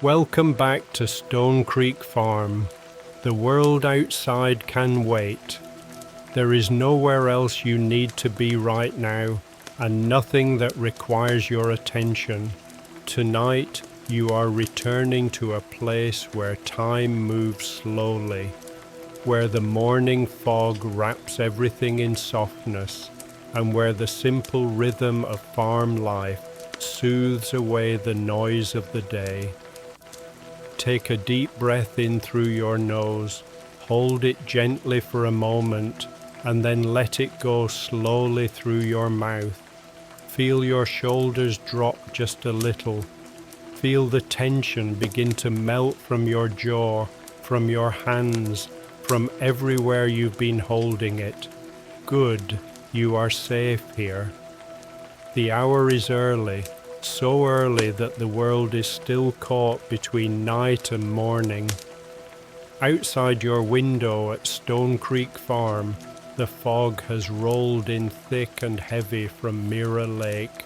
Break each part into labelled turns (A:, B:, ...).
A: Welcome back to Stone Creek Farm. The world outside can wait. There is nowhere else you need to be right now, and nothing that requires your attention. Tonight, you are returning to a place where time moves slowly, where the morning fog wraps everything in softness, and where the simple rhythm of farm life soothes away the noise of the day. Take a deep breath in through your nose, hold it gently for a moment, and then let it go slowly through your mouth. Feel your shoulders drop just a little. Feel the tension begin to melt from your jaw, from your hands, from everywhere you've been holding it. Good, you are safe here. The hour is early, so early that the world is still caught between night and morning. Outside your window at Stone Creek Farm, the fog has rolled in thick and heavy from Mirror Lake,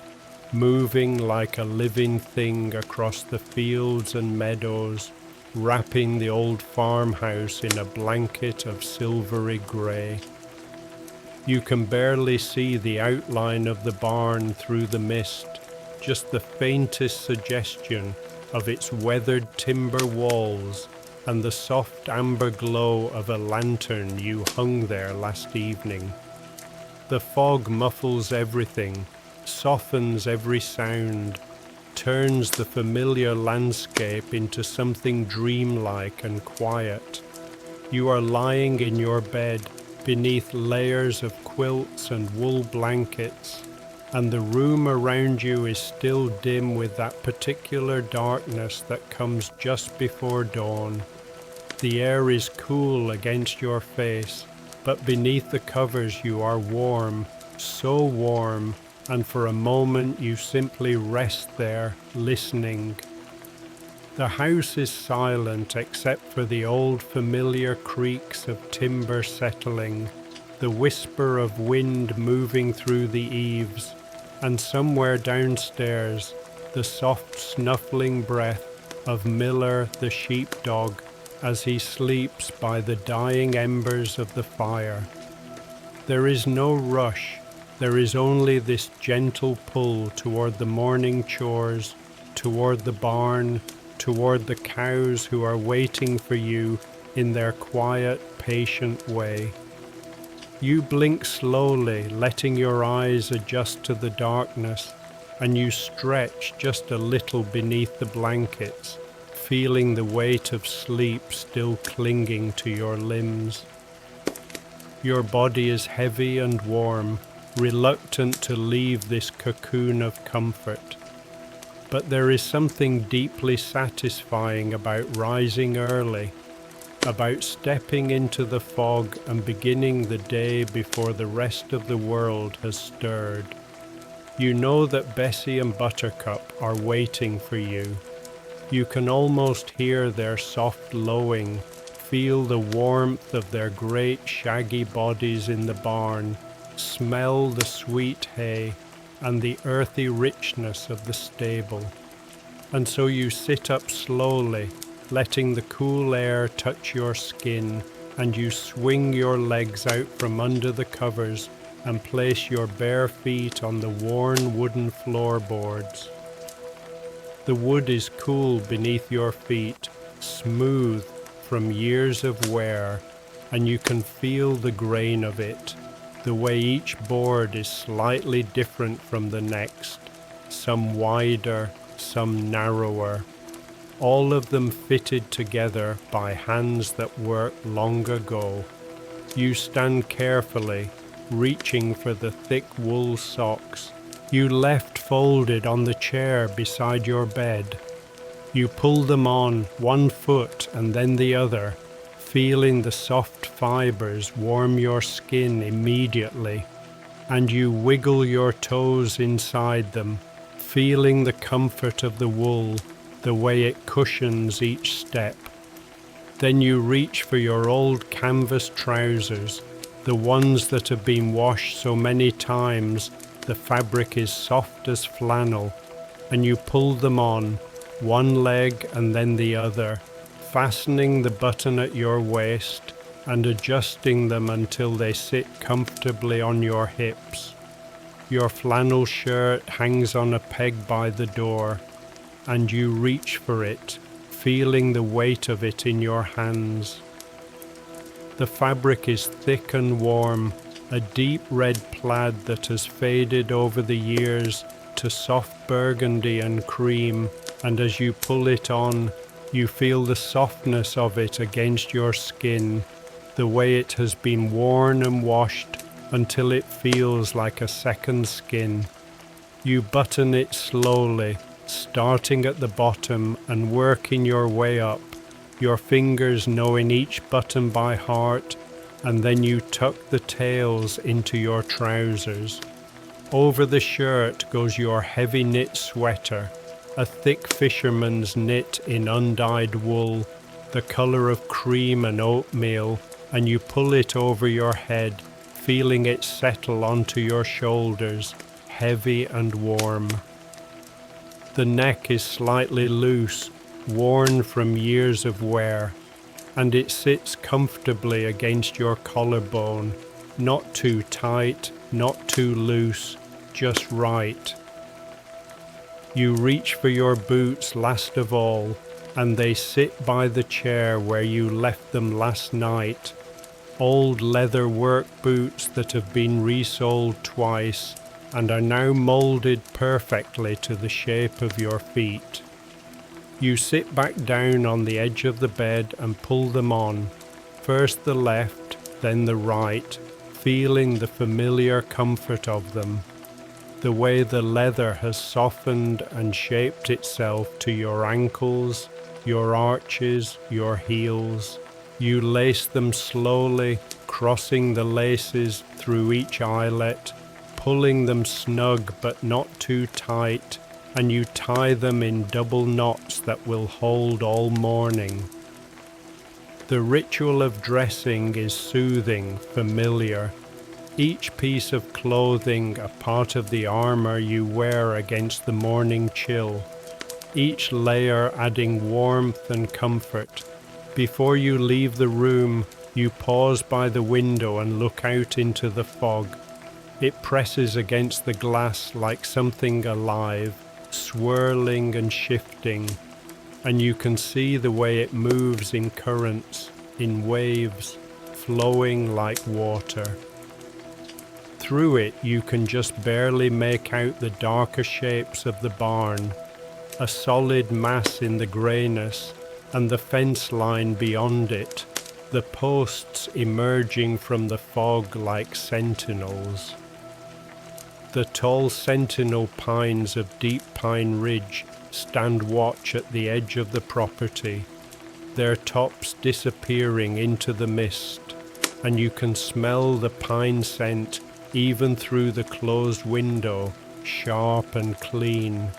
A: moving like a living thing across the fields and meadows, wrapping the old farmhouse in a blanket of silvery grey. You can barely see the outline of the barn through the mist, just the faintest suggestion of its weathered timber walls and the soft amber glow of a lantern you hung there last evening. The fog muffles everything, softens every sound, turns the familiar landscape into something dreamlike and quiet. You are lying in your bed beneath layers of quilts and wool blankets, and the room around you is still dim with that particular darkness that comes just before dawn. The air is cool against your face, but beneath the covers you are warm, so warm, and for a moment you simply rest there, listening. The house is silent except for the old familiar creaks of timber settling, the whisper of wind moving through the eaves, and somewhere downstairs, the soft snuffling breath of Miller the sheepdog as he sleeps by the dying embers of the fire. There is no rush, there is only this gentle pull toward the morning chores, toward the barn, toward the cows who are waiting for you in their quiet, patient way. You blink slowly, letting your eyes adjust to the darkness, and you stretch just a little beneath the blankets, feeling the weight of sleep still clinging to your limbs. Your body is heavy and warm, reluctant to leave this cocoon of comfort. But there is something deeply satisfying about rising early, about stepping into the fog and beginning the day before the rest of the world has stirred. You know that Bessie and Buttercup are waiting for you. You can almost hear their soft lowing, feel the warmth of their great shaggy bodies in the barn, smell the sweet hay and the earthy richness of the stable. And so you sit up slowly, letting the cool air touch your skin, and you swing your legs out from under the covers and place your bare feet on the worn wooden floorboards. The wood is cool beneath your feet, smooth from years of wear, and you can feel the grain of it, the way each board is slightly different from the next, some wider, some narrower, all of them fitted together by hands that worked long ago. You stand carefully, reaching for the thick wool socks you left folded on the chair beside your bed. You pull them on, one foot and then the other, feeling the soft fibers warm your skin immediately, and you wiggle your toes inside them, feeling the comfort of the wool, the way it cushions each step. Then you reach for your old canvas trousers, the ones that have been washed so many times the fabric is soft as flannel, and you pull them on, one leg and then the other, fastening the button at your waist and adjusting them until they sit comfortably on your hips. Your flannel shirt hangs on a peg by the door, and you reach for it, feeling the weight of it in your hands. The fabric is thick and warm, a deep red plaid that has faded over the years to soft burgundy and cream, and as you pull it on, you feel the softness of it against your skin, the way it has been worn and washed until it feels like a second skin. You button it slowly, starting at the bottom and working your way up, your fingers knowing each button by heart, and then you tuck the tails into your trousers. Over the shirt goes your heavy knit sweater, a thick fisherman's knit in undyed wool, the color of cream and oatmeal, and you pull it over your head, feeling it settle onto your shoulders, heavy and warm. The neck is slightly loose, worn from years of wear, and it sits comfortably against your collarbone, not too tight, not too loose, just right. You reach for your boots last of all, and they sit by the chair where you left them last night. Old leather work boots that have been resoled twice and are now molded perfectly to the shape of your feet. You sit back down on the edge of the bed and pull them on, first the left, then the right, feeling the familiar comfort of them, the way the leather has softened and shaped itself to your ankles, your arches, your heels. You lace them slowly, crossing the laces through each eyelet, pulling them snug but not too tight, and you tie them in double knots that will hold all morning. The ritual of dressing is soothing, familiar. Each piece of clothing a part of the armor you wear against the morning chill, each layer adding warmth and comfort. Before you leave the room, you pause by the window and look out into the fog. It presses against the glass like something alive, swirling and shifting, and you can see the way it moves in currents, in waves, flowing like water. Through it you can just barely make out the darker shapes of the barn, a solid mass in the greyness, and the fence line beyond it, the posts emerging from the fog like sentinels. The tall sentinel pines of Deep Pine Ridge stand watch at the edge of the property, their tops disappearing into the mist, and you can smell the pine scent even through the closed window, sharp and clean.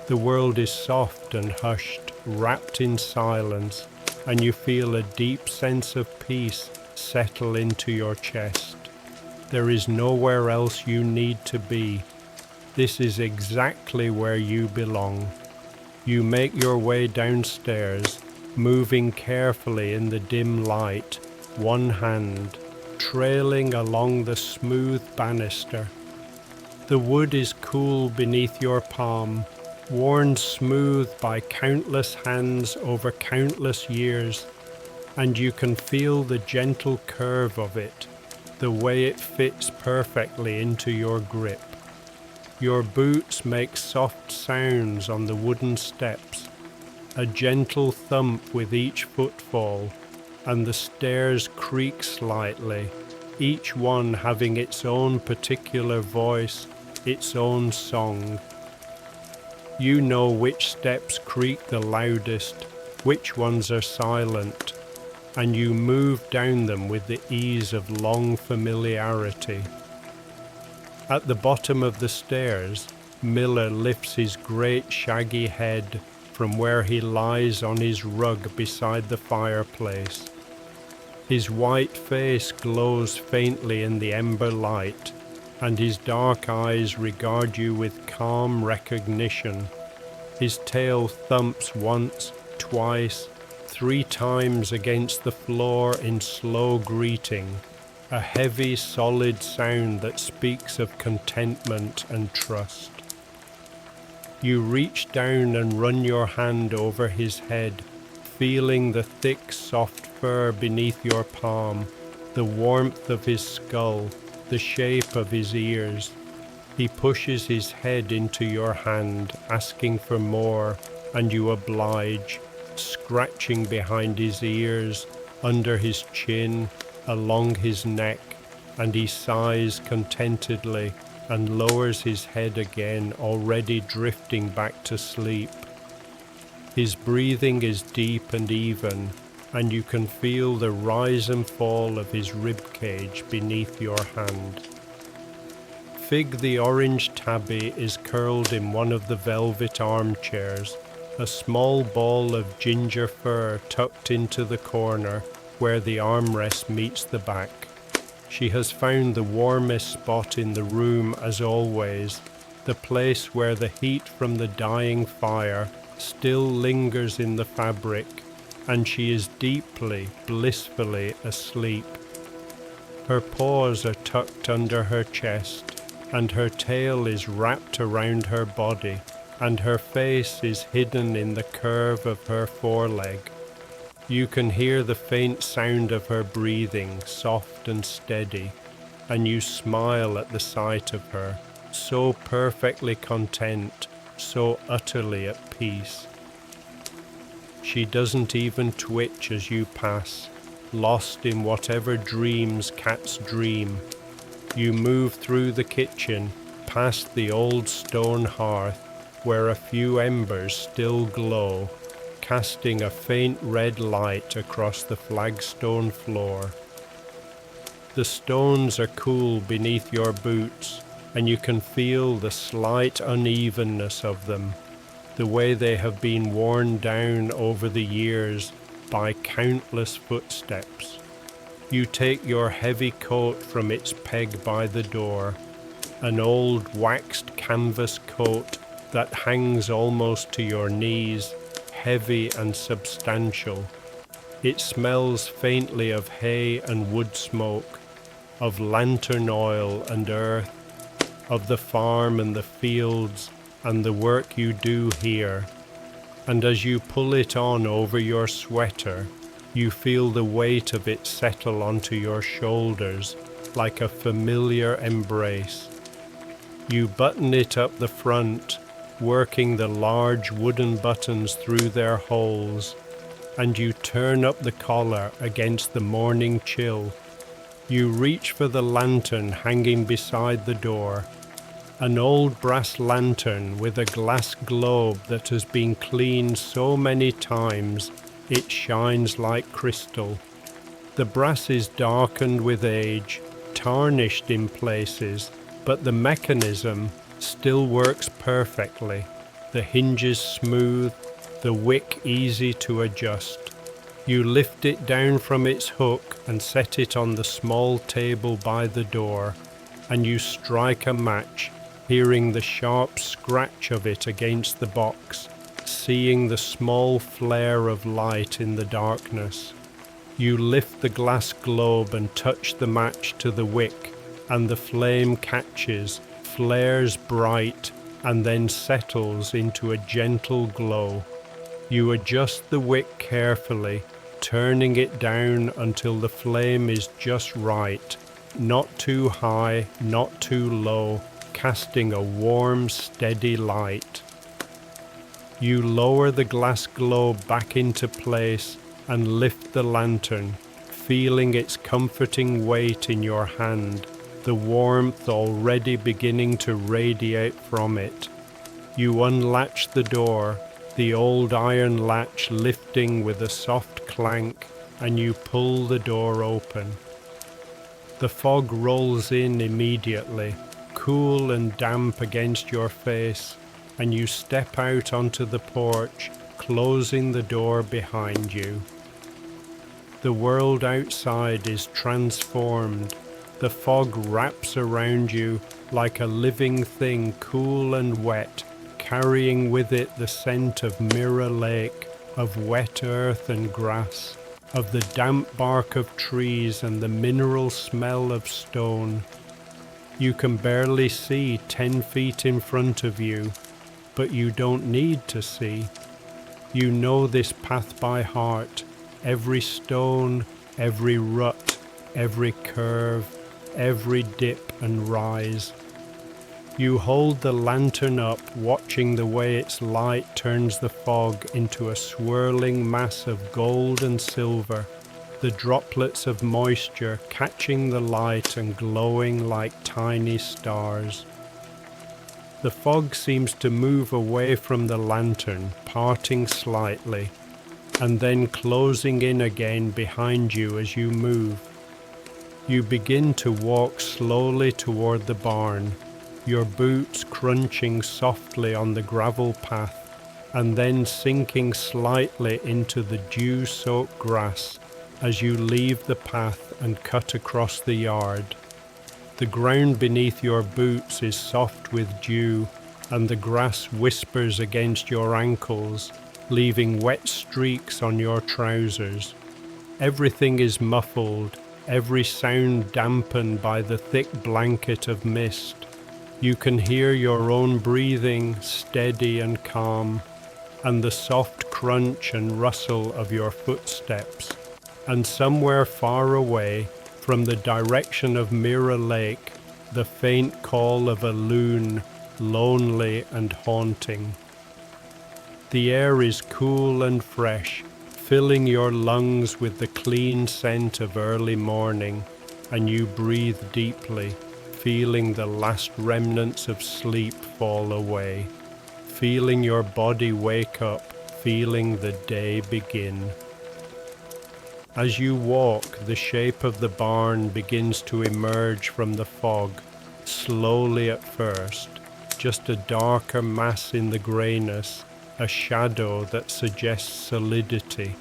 A: The world is soft and hushed, wrapped in silence, and you feel a deep sense of peace settle into your chest. There is nowhere else you need to be. This is exactly where you belong. You make your way downstairs, moving carefully in the dim light, one hand trailing along the smooth banister. The wood is cool beneath your palm, worn smooth by countless hands over countless years, and you can feel the gentle curve of it, the way it fits perfectly into your grip. Your boots make soft sounds on the wooden steps, a gentle thump with each footfall, and the stairs creak slightly, each one having its own particular voice, its own song. You know which steps creak the loudest, which ones are silent, and you move down them with the ease of long familiarity. At the bottom of the stairs, Miller lifts his great shaggy head from where he lies on his rug beside the fireplace. His white face glows faintly in the ember light, and his dark eyes regard you with calm recognition. His tail thumps once, twice, 3 times against the floor in slow greeting, a heavy, solid sound that speaks of contentment and trust. You reach down and run your hand over his head, feeling the thick, soft fur beneath your palm, the warmth of his skull, the shape of his ears. He pushes his head into your hand, asking for more, and you oblige, scratching behind his ears, under his chin, along his neck, and he sighs contentedly and lowers his head again, already drifting back to sleep. His breathing is deep and even, and you can feel the rise and fall of his rib cage beneath your hand. Fig the orange tabby is curled in one of the velvet armchairs, a small ball of ginger fur tucked into the corner where the armrest meets the back. She has found the warmest spot in the room as always, the place where the heat from the dying fire still lingers in the fabric, and she is deeply, blissfully asleep. Her paws are tucked under her chest, and her tail is wrapped around her body, and her face is hidden in the curve of her foreleg. You can hear the faint sound of her breathing, soft and steady, and you smile at the sight of her, so perfectly content, so utterly at peace. She doesn't even twitch as you pass, lost in whatever dreams cats dream. You move through the kitchen, past the old stone hearth, where a few embers still glow, casting a faint red light across the flagstone floor. The stones are cool beneath your boots, and you can feel the slight unevenness of them, the way they have been worn down over the years by countless footsteps. You take your heavy coat from its peg by the door, an old waxed canvas coat that hangs almost to your knees, heavy and substantial. It smells faintly of hay and wood smoke, of lantern oil and earth, of the farm and the fields and the work you do here. And as you pull it on over your sweater, you feel the weight of it settle onto your shoulders like a familiar embrace. You button it up the front, working the large wooden buttons through their holes, and you turn up the collar against the morning chill. You reach for the lantern hanging beside the door, an old brass lantern with a glass globe that has been cleaned so many times it shines like crystal. The brass is darkened with age, tarnished in places, but the mechanism still works perfectly, the hinges smooth, the wick easy to adjust. You lift it down from its hook and set it on the small table by the door, and you strike a match, hearing the sharp scratch of it against the box, seeing the small flare of light in the darkness. You lift the glass globe and touch the match to the wick, and the flame catches, flares bright, and then settles into a gentle glow. You adjust the wick carefully, turning it down until the flame is just right, not too high, not too low, casting a warm, steady light. You lower the glass globe back into place and lift the lantern, feeling its comforting weight in your hand, the warmth already beginning to radiate from it. You unlatch the door, the old iron latch lifting with a soft clank, and you pull the door open. The fog rolls in immediately, cool and damp against your face, and you step out onto the porch, closing the door behind you. The world outside is transformed. The fog wraps around you like a living thing, cool and wet, carrying with it the scent of Mirror Lake, of wet earth and grass, of the damp bark of trees and the mineral smell of stone. You can barely see 10 feet in front of you, but you don't need to see. You know this path by heart, every stone, every rut, every curve, every dip and rise. You hold the lantern up, watching the way its light turns the fog into a swirling mass of gold and silver, the droplets of moisture catching the light and glowing like tiny stars. The fog seems to move away from the lantern, parting slightly, and then closing in again behind you as you move. You begin to walk slowly toward the barn, your boots crunching softly on the gravel path, and then sinking slightly into the dew-soaked grass as you leave the path and cut across the yard. The ground beneath your boots is soft with dew, and the grass whispers against your ankles, leaving wet streaks on your trousers. Everything is muffled, every sound dampened by the thick blanket of mist. You can hear your own breathing, steady and calm, and the soft crunch and rustle of your footsteps. And somewhere far away, from the direction of Mirror Lake, the faint call of a loon, lonely and haunting. The air is cool and fresh, filling your lungs with the clean scent of early morning, and you breathe deeply, feeling the last remnants of sleep fall away, feeling your body wake up, feeling the day begin. As you walk, the shape of the barn begins to emerge from the fog, slowly at first, just a darker mass in the greyness, a shadow that suggests solidity.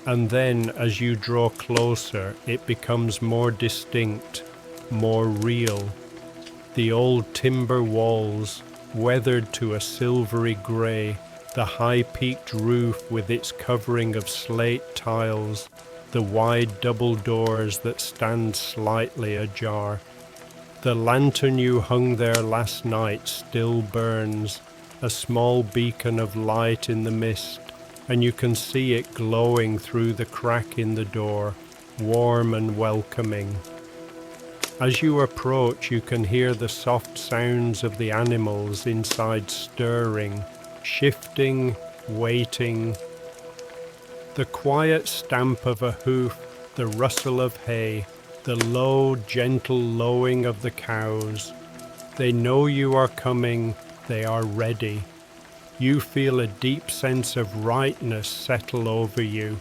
A: And then, as you draw closer, it becomes more distinct, more real. The old timber walls, weathered to a silvery grey, the high-peaked roof with its covering of slate tiles, the wide double doors that stand slightly ajar. The lantern you hung there last night still burns, a small beacon of light in the mist, and you can see it glowing through the crack in the door, warm and welcoming. As you approach, you can hear the soft sounds of the animals inside stirring, shifting, waiting. The quiet stamp of a hoof, the rustle of hay, the low, gentle lowing of the cows. They know you are coming, they are ready. You feel a deep sense of rightness settle over you.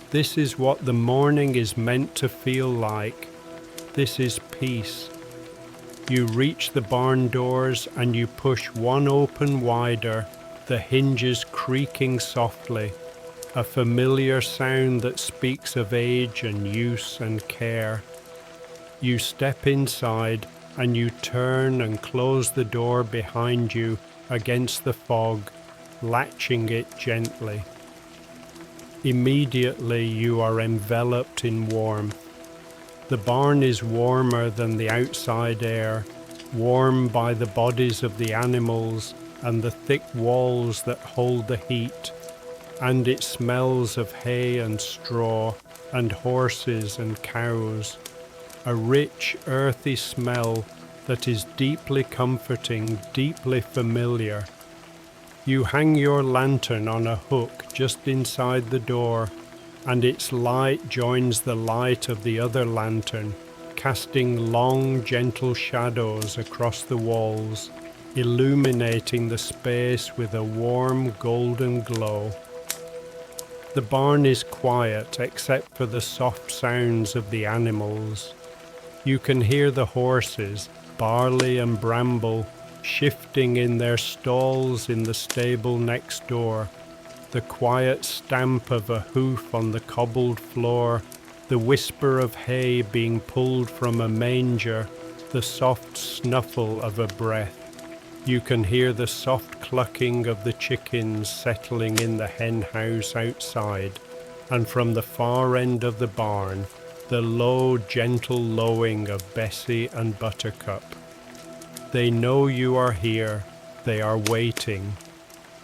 A: This is what the morning is meant to feel like. This is peace. You reach the barn doors and you push one open wider, the hinges creaking softly, a familiar sound that speaks of age and use and care. You step inside and you turn and close the door behind you against the fog, latching it gently. Immediately you are enveloped in warmth. The barn is warmer than the outside air, warm by the bodies of the animals and the thick walls that hold the heat, and it smells of hay and straw and horses and cows, a rich earthy smell that is deeply comforting, deeply familiar. You hang your lantern on a hook just inside the door, and its light joins the light of the other lantern, casting long, gentle shadows across the walls, illuminating the space with a warm, golden glow. The barn is quiet except for the soft sounds of the animals. You can hear the horses, Barley and Bramble, shifting in their stalls in the stable next door, the quiet stamp of a hoof on the cobbled floor, the whisper of hay being pulled from a manger, the soft snuffle of a breath. You can hear the soft clucking of the chickens settling in the hen house outside, and from the far end of the barn, the low, gentle lowing of Bessie and Buttercup. They know you are here. They are waiting.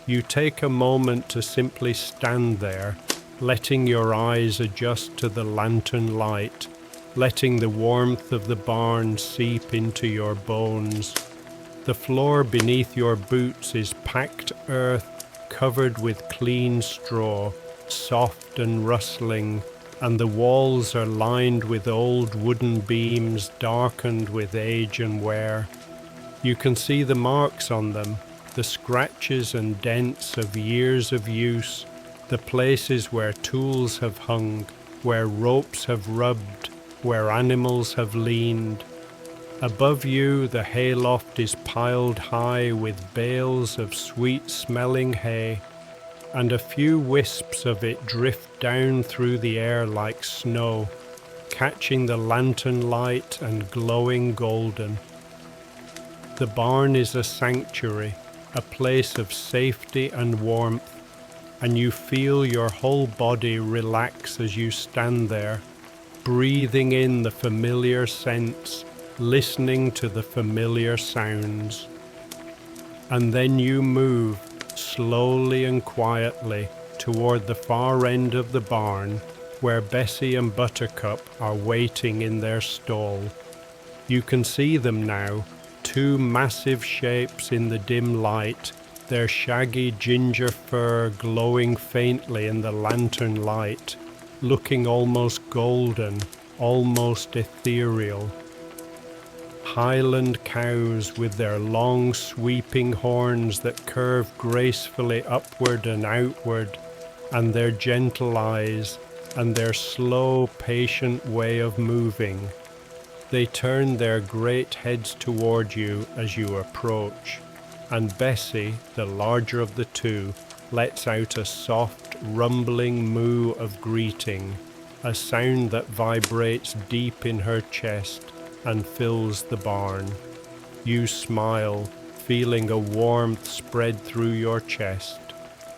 A: You take a moment to simply stand there, letting your eyes adjust to the lantern light, letting the warmth of the barn seep into your bones. The floor beneath your boots is packed earth covered with clean straw, soft and rustling, and the walls are lined with old wooden beams darkened with age and wear. You can see the marks on them, the scratches and dents of years of use, the places where tools have hung, where ropes have rubbed, where animals have leaned. Above you, the hayloft is piled high with bales of sweet-smelling hay, and a few wisps of it drift down through the air like snow, catching the lantern light and glowing golden. The barn is a sanctuary, a place of safety and warmth, and you feel your whole body relax as you stand there, breathing in the familiar scents, listening to the familiar sounds. And then you move, slowly and quietly, toward the far end of the barn, where Bessie and Buttercup are waiting in their stall. You can see them now, two massive shapes in the dim light, their shaggy ginger fur glowing faintly in the lantern light, looking almost golden, almost ethereal. Highland cows with their long sweeping horns that curve gracefully upward and outward, and their gentle eyes, and their slow, patient way of moving. They turn their great heads toward you as you approach, and Bessie, the larger of the two, lets out a soft, rumbling moo of greeting, a sound that vibrates deep in her chest and fills the barn. You smile, feeling a warmth spread through your chest,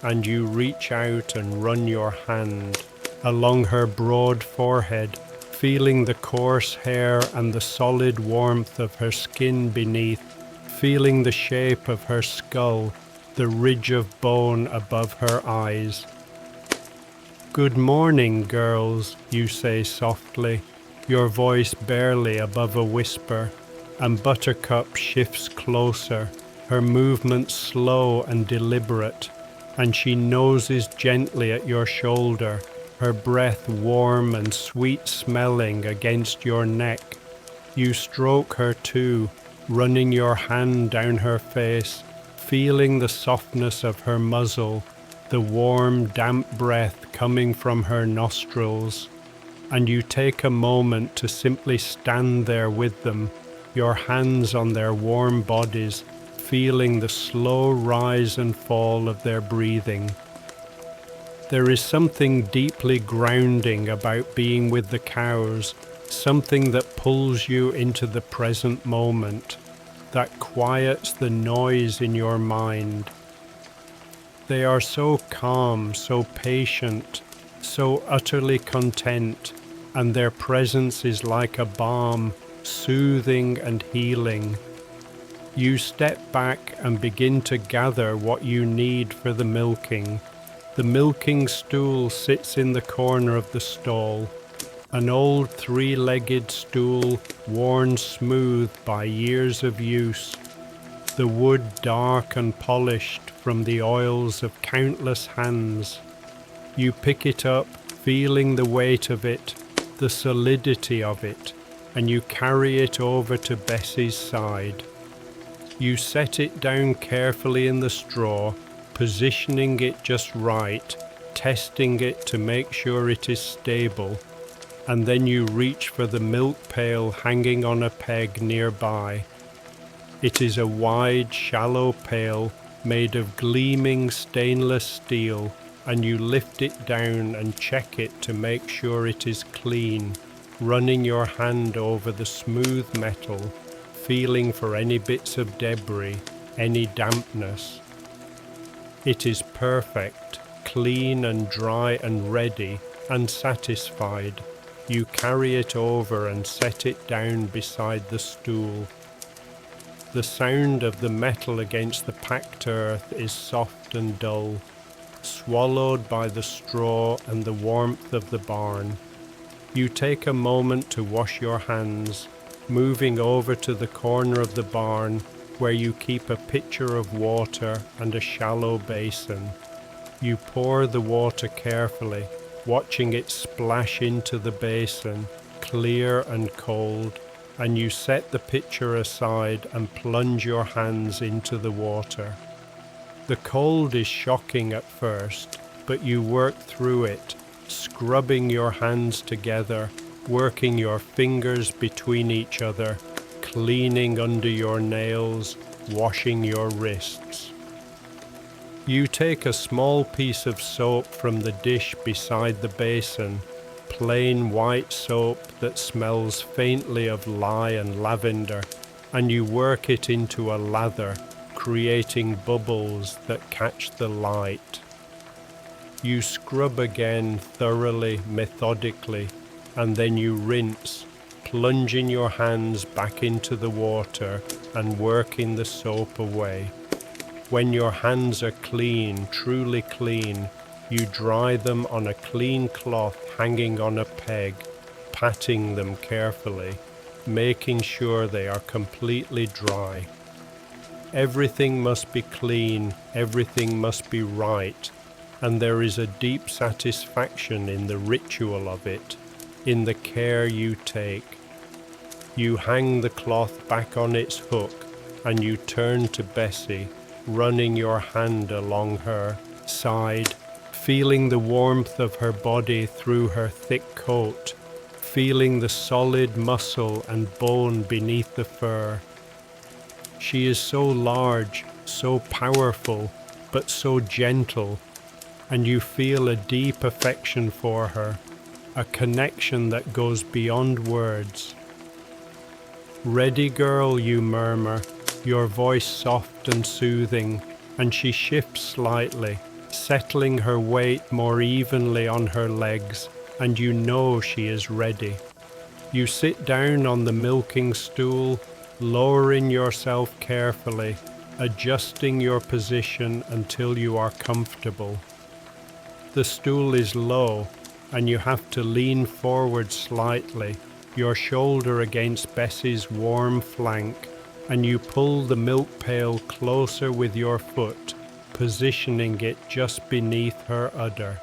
A: and you reach out and run your hand along her broad forehead, feeling the coarse hair and the solid warmth of her skin beneath, feeling the shape of her skull, the ridge of bone above her eyes. "Good morning, girls," you say softly, your voice barely above a whisper, and Buttercup shifts closer, her movements slow and deliberate, and she noses gently at your shoulder, her breath warm and sweet-smelling against your neck. You stroke her too, running your hand down her face, feeling the softness of her muzzle, the warm, damp breath coming from her nostrils. And you take a moment to simply stand there with them, your hands on their warm bodies, feeling the slow rise and fall of their breathing. There is something deeply grounding about being with the cows, something that pulls you into the present moment, that quiets the noise in your mind. They are so calm, so patient, so utterly content, and their presence is like a balm, soothing and healing. You step back and begin to gather what you need for the milking. The milking stool sits in the corner of the stall, an old three-legged stool worn smooth by years of use, the wood dark and polished from the oils of countless hands. You pick it up, feeling the weight of it, the solidity of it, and you carry it over to Bessie's side. You set it down carefully in the straw, positioning it just right, testing it to make sure it is stable, and then you reach for the milk pail hanging on a peg nearby. It is a wide, shallow pail made of gleaming stainless steel, and you lift it down and check it to make sure it is clean, running your hand over the smooth metal, feeling for any bits of debris, any dampness. It is perfect, clean and dry and ready and satisfied. You carry it over and set it down beside the stool. The sound of the metal against the packed earth is soft and dull, swallowed by the straw and the warmth of the barn. You take a moment to wash your hands, moving over to the corner of the barn where you keep a pitcher of water and a shallow basin. You pour the water carefully, watching it splash into the basin, clear and cold, and you set the pitcher aside and plunge your hands into the water. The cold is shocking at first, but you work through it, scrubbing your hands together, working your fingers between each other, cleaning under your nails, washing your wrists. You take a small piece of soap from the dish beside the basin, plain white soap that smells faintly of lye and lavender, and you work it into a lather, creating bubbles that catch the light. You scrub again thoroughly, methodically, and then you rinse, plunging your hands back into the water and working the soap away. When your hands are clean, truly clean, you dry them on a clean cloth hanging on a peg, patting them carefully, making sure they are completely dry. Everything must be clean, everything must be right, and there is a deep satisfaction in the ritual of it, in the care you take. You hang the cloth back on its hook, and you turn to Bessie, running your hand along her side, feeling the warmth of her body through her thick coat, feeling the solid muscle and bone beneath the fur. She is so large, so powerful, but so gentle, and you feel a deep affection for her, a connection that goes beyond words. "Ready, girl," you murmur, your voice soft and soothing, and she shifts slightly, settling her weight more evenly on her legs, and you know she is ready. You sit down on the milking stool, lowering yourself carefully, adjusting your position until you are comfortable. The stool is low, and you have to lean forward slightly, your shoulder against Bessie's warm flank, and you pull the milk pail closer with your foot, positioning it just beneath her udder.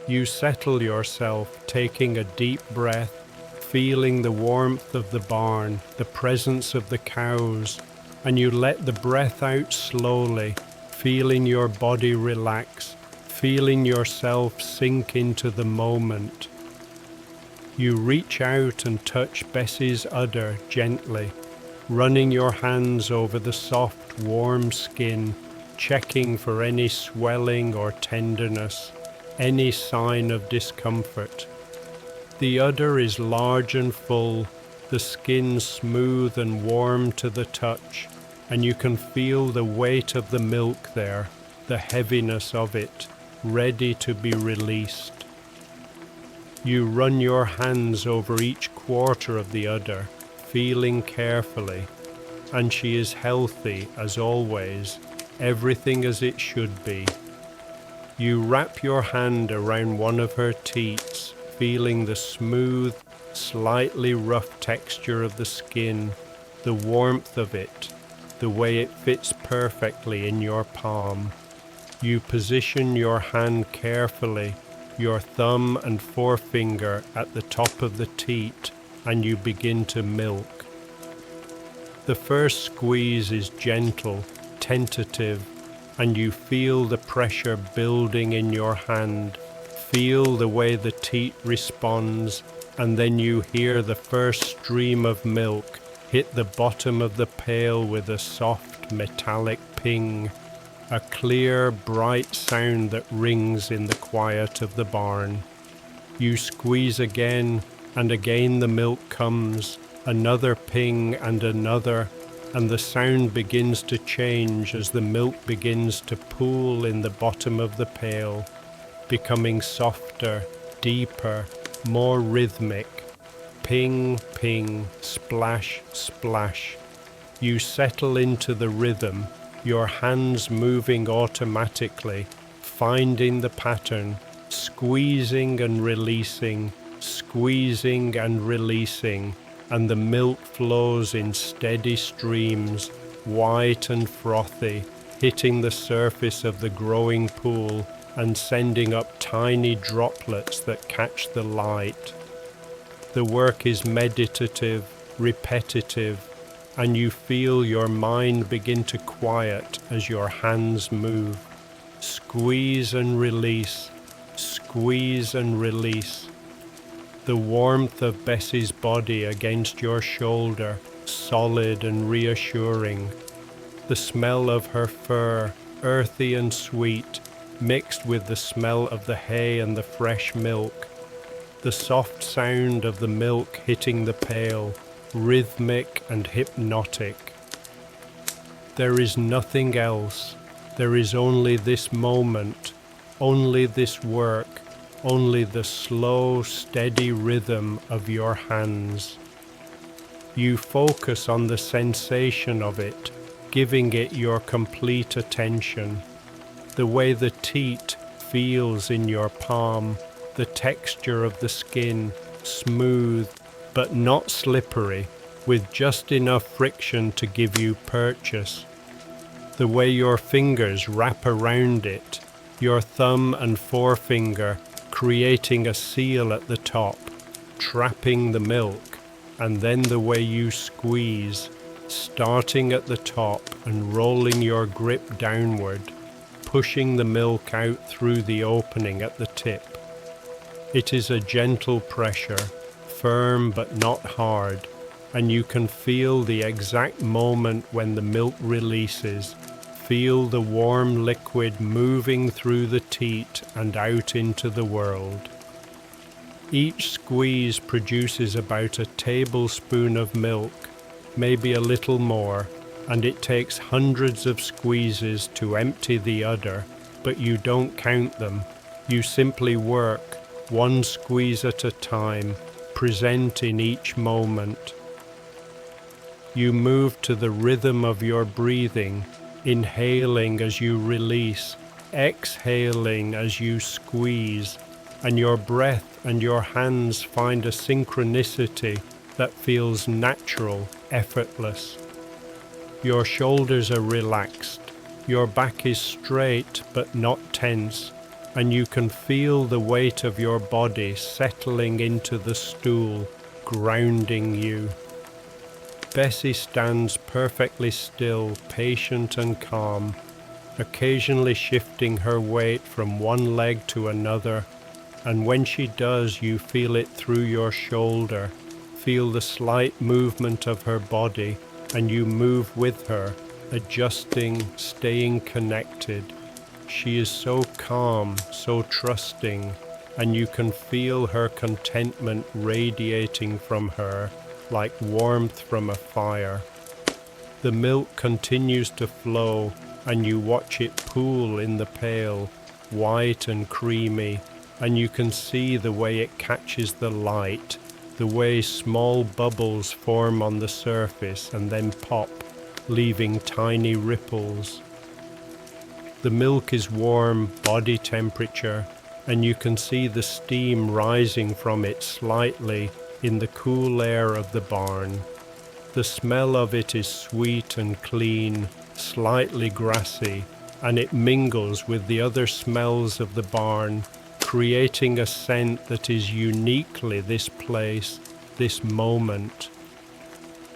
A: You settle yourself, taking a deep breath, feeling the warmth of the barn, the presence of the cows, and you let the breath out slowly, feeling your body relax, feeling yourself sink into the moment. You reach out and touch Bessie's udder gently, running your hands over the soft, warm skin, checking for any swelling or tenderness, any sign of discomfort. The udder is large and full, the skin smooth and warm to the touch, and you can feel the weight of the milk there, the heaviness of it, ready to be released. You run your hands over each quarter of the udder, feeling carefully, and she is healthy as always, everything as it should be. You wrap your hand around one of her teats, feeling the smooth, slightly rough texture of the skin, the warmth of it, the way it fits perfectly in your palm. You position your hand carefully, your thumb and forefinger at the top of the teat, and you begin to milk. The first squeeze is gentle, tentative, and you feel the pressure building in your hand, feel the way the teat responds, and then you hear the first stream of milk hit the bottom of the pail with a soft metallic ping, a clear, bright sound that rings in the quiet of the barn. You squeeze again, and again the milk comes, another ping and another, and the sound begins to change as the milk begins to pool in the bottom of the pail, becoming softer, deeper, more rhythmic. Ping, ping, splash, splash. You settle into the rhythm, your hands moving automatically, finding the pattern, squeezing and releasing, and the milk flows in steady streams, white and frothy, hitting the surface of the growing pool and sending up tiny droplets that catch the light. The work is meditative, repetitive, and you feel your mind begin to quiet as your hands move. Squeeze and release, squeeze and release. The warmth of Bessie's body against your shoulder, solid and reassuring. The smell of her fur, earthy and sweet, mixed with the smell of the hay and the fresh milk. The soft sound of the milk hitting the pail, rhythmic and hypnotic. There is nothing else. There is only this moment, only this work, only the slow, steady rhythm of your hands. You focus on the sensation of it, giving it your complete attention. The way the teat feels in your palm, the texture of the skin, smooth but not slippery, with just enough friction to give you purchase. The way your fingers wrap around it, your thumb and forefinger creating a seal at the top, trapping the milk, and then the way you squeeze, starting at the top and rolling your grip downward, pushing the milk out through the opening at the tip. It is a gentle pressure, firm but not hard, and you can feel the exact moment when the milk releases. Feel the warm liquid moving through the teat and out into the world. Each squeeze produces about a tablespoon of milk, maybe a little more, and it takes hundreds of squeezes to empty the udder, but you don't count them. You simply work, one squeeze at a time, present in each moment. You move to the rhythm of your breathing, inhaling as you release, exhaling as you squeeze, and your breath and your hands find a synchronicity that feels natural, effortless. Your shoulders are relaxed, your back is straight but not tense, and you can feel the weight of your body settling into the stool, grounding you. Bessie stands perfectly still, patient and calm, occasionally shifting her weight from one leg to another, and when she does, you feel it through your shoulder, feel the slight movement of her body, and you move with her, adjusting, staying connected. She is so calm, so trusting, and you can feel her contentment radiating from her like warmth from a fire. The milk continues to flow, and you watch it pool in the pail, white and creamy, and you can see the way it catches the light, the way small bubbles form on the surface and then pop, leaving tiny ripples. The milk is warm, body temperature, and you can see the steam rising from it slightly in the cool air of the barn. The smell of it is sweet and clean, slightly grassy, and it mingles with the other smells of the barn, creating a scent that is uniquely this place, this moment.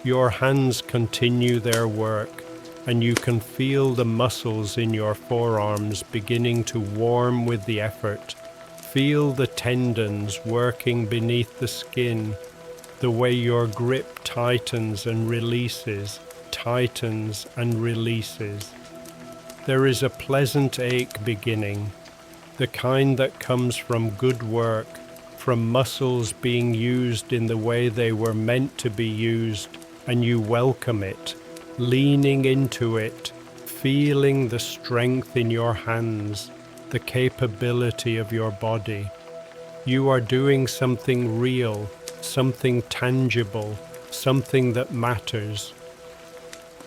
A: Your hands continue their work, and you can feel the muscles in your forearms beginning to warm with the effort. Feel the tendons working beneath the skin, the way your grip tightens and releases, tightens and releases. There is a pleasant ache beginning, the kind that comes from good work, from muscles being used in the way they were meant to be used, and you welcome it, leaning into it, feeling the strength in your hands, the capability of your body. You are doing something real, something tangible, something that matters.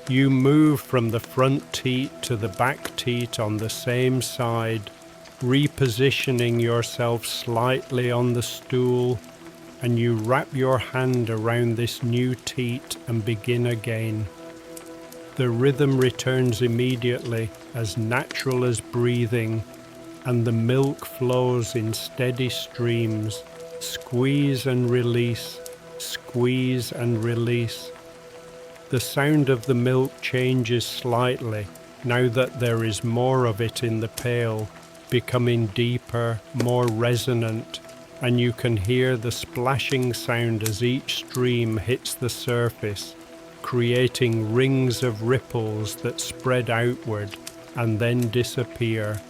A: You move from the front teat to the back teat on the same side, repositioning yourself slightly on the stool, and you wrap your hand around this new teat and begin again. The rhythm returns immediately, as natural as breathing, and the milk flows in steady streams. Squeeze and release, squeeze and release. The sound of the milk changes slightly now that there is more of it in the pail, becoming deeper, more resonant, and you can hear the splashing sound as each stream hits the surface, creating rings of ripples that spread outward and then disappear.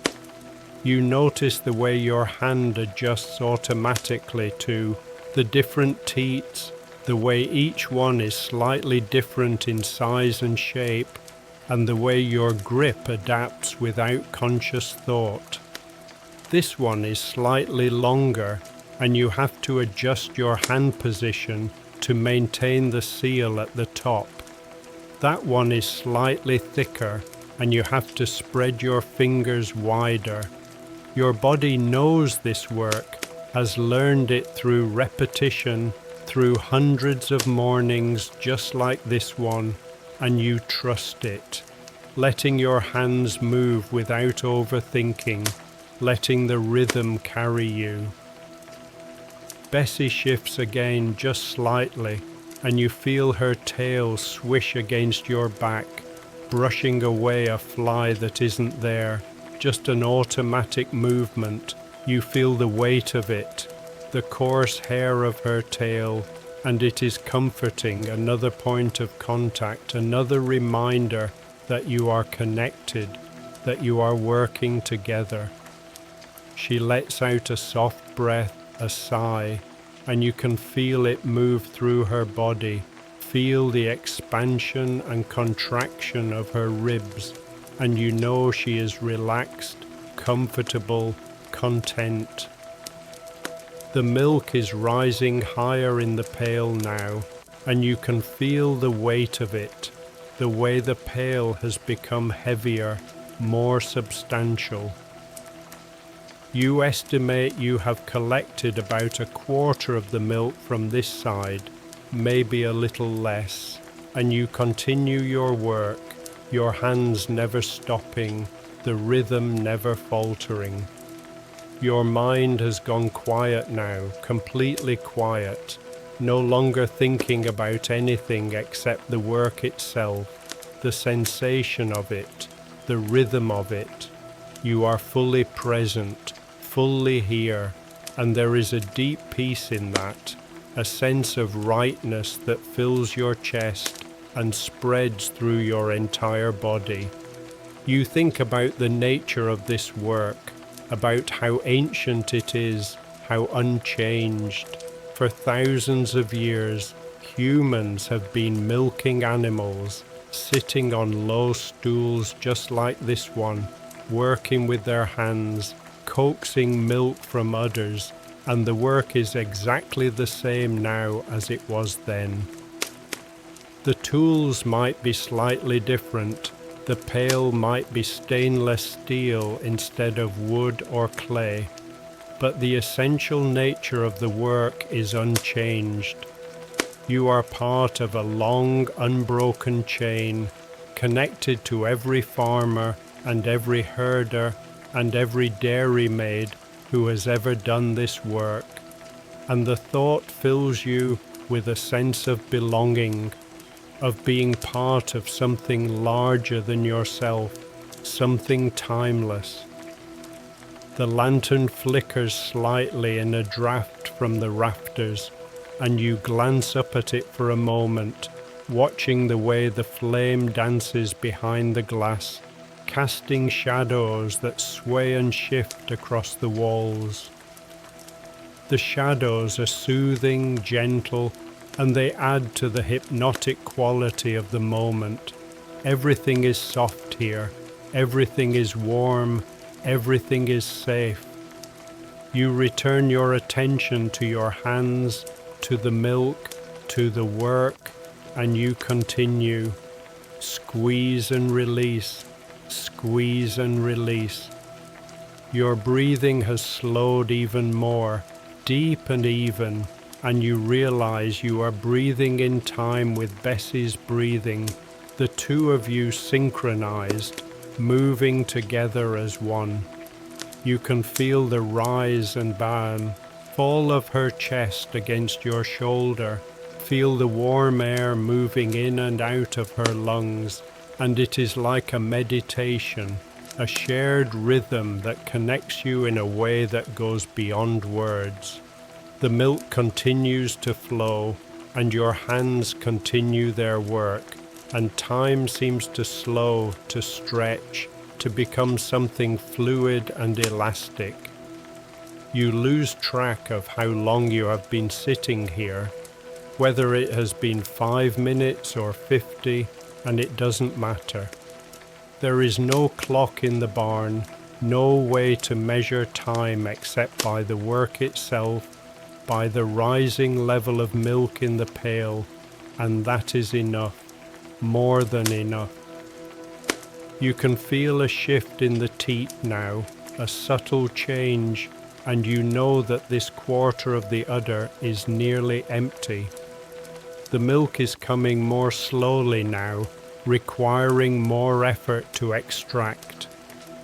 A: You notice the way your hand adjusts automatically to the different teats, the way each one is slightly different in size and shape, and the way your grip adapts without conscious thought. This one is slightly longer, and you have to adjust your hand position to maintain the seal at the top. That one is slightly thicker, and you have to spread your fingers wider. Your body knows this work, has learned it through repetition, through hundreds of mornings just like this one, and you trust it, letting your hands move without overthinking, letting the rhythm carry you. Bessie shifts again just slightly, and you feel her tail swish against your back, brushing away a fly that isn't there, just an automatic movement. You feel the weight of it, the coarse hair of her tail, and it is comforting, another point of contact, another reminder that you are connected, that you are working together. She lets out a soft breath, a sigh, and you can feel it move through her body, feel the expansion and contraction of her ribs, and you know she is relaxed, comfortable, content. The milk is rising higher in the pail now, and you can feel the weight of it, the way the pail has become heavier, more substantial. You estimate you have collected about a quarter of the milk from this side, maybe a little less, and you continue your work, your hands never stopping, the rhythm never faltering. Your mind has gone quiet now, completely quiet, no longer thinking about anything except the work itself, the sensation of it, the rhythm of it. You are fully present, fully here, and there is a deep peace in that, a sense of rightness that fills your chest and spreads through your entire body. You think about the nature of this work, about how ancient it is, how unchanged. For thousands of years, humans have been milking animals, sitting on low stools just like this one, working with their hands, coaxing milk from udders, and the work is exactly the same now as it was then. The tools might be slightly different. The pail might be stainless steel instead of wood or clay, but the essential nature of the work is unchanged. You are part of a long, unbroken chain, connected to every farmer and every herder and every dairymaid who has ever done this work, and the thought fills you with a sense of belonging, of being part of something larger than yourself, something timeless. The lantern flickers slightly in a draft from the rafters, and you glance up at it for a moment, watching the way the flame dances behind the glass, casting shadows that sway and shift across the walls. The shadows are soothing, gentle, and they add to the hypnotic quality of the moment, Everything is soft here. Everything is warm. Everything is safe. You return your attention to your hands, to the milk, to the work, and you continue. Squeeze and release. Squeeze and release. Your breathing has slowed even more, deep and even, and you realize you are breathing in time with Bessie's breathing, the two of you synchronized, moving together as one. You can feel the rise and burn, fall of her chest against your shoulder, feel the warm air moving in and out of her lungs, and it is like a meditation, a shared rhythm that connects you in a way that goes beyond words. The milk continues to flow, and your hands continue their work, and time seems to slow, to stretch, to become something fluid and elastic. You lose track of how long you have been sitting here, whether it has been 5 minutes or 50, and it doesn't matter. There is no clock in the barn, no way to measure time except by the work itself, by the rising level of milk in the pail, and that is enough, more than enough. You can feel a shift in the teat now, a subtle change, and you know that this quarter of the udder is nearly empty. The milk is coming more slowly now, requiring more effort to extract,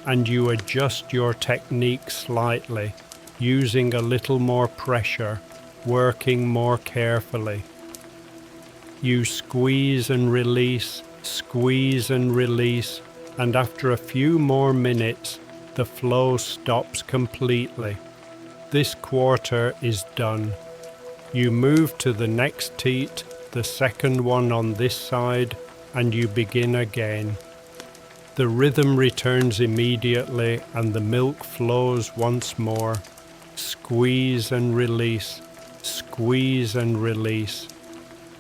A: and you adjust your technique slightly, using a little more pressure, working more carefully. You squeeze and release, and after a few more minutes, the flow stops completely. This quarter is done. You move to the next teat, the second one on this side, and you begin again. The rhythm returns immediately and the milk flows once more. Squeeze and release, squeeze and release.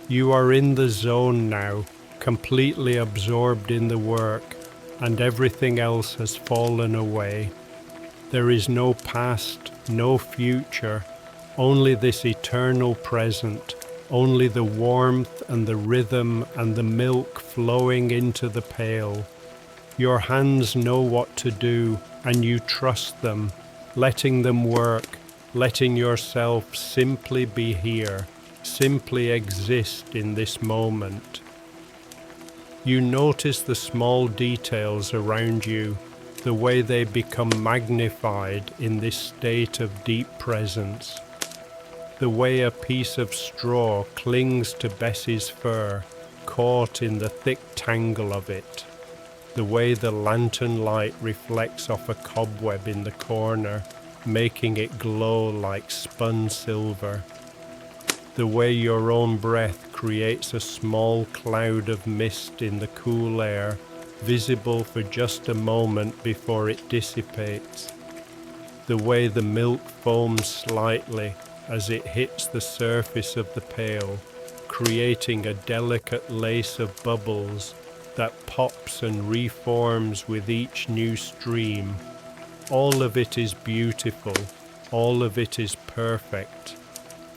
A: You are in the zone now, completely absorbed in the work, and everything else has fallen away. There is no past, no future, only this eternal present, only the warmth and the rhythm and the milk flowing into the pail. Your hands know what to do, and you trust them, letting them work, letting yourself simply be here, simply exist in this moment. You notice the small details around you, the way they become magnified in this state of deep presence. The way a piece of straw clings to Bessie's fur, caught in the thick tangle of it. The way the lantern light reflects off a cobweb in the corner, making it glow like spun silver. The way your own breath creates a small cloud of mist in the cool air, visible for just a moment before it dissipates. The way the milk foams slightly as it hits the surface of the pail, creating a delicate lace of bubbles that pops and reforms with each new stream. All of it is beautiful, all of it is perfect,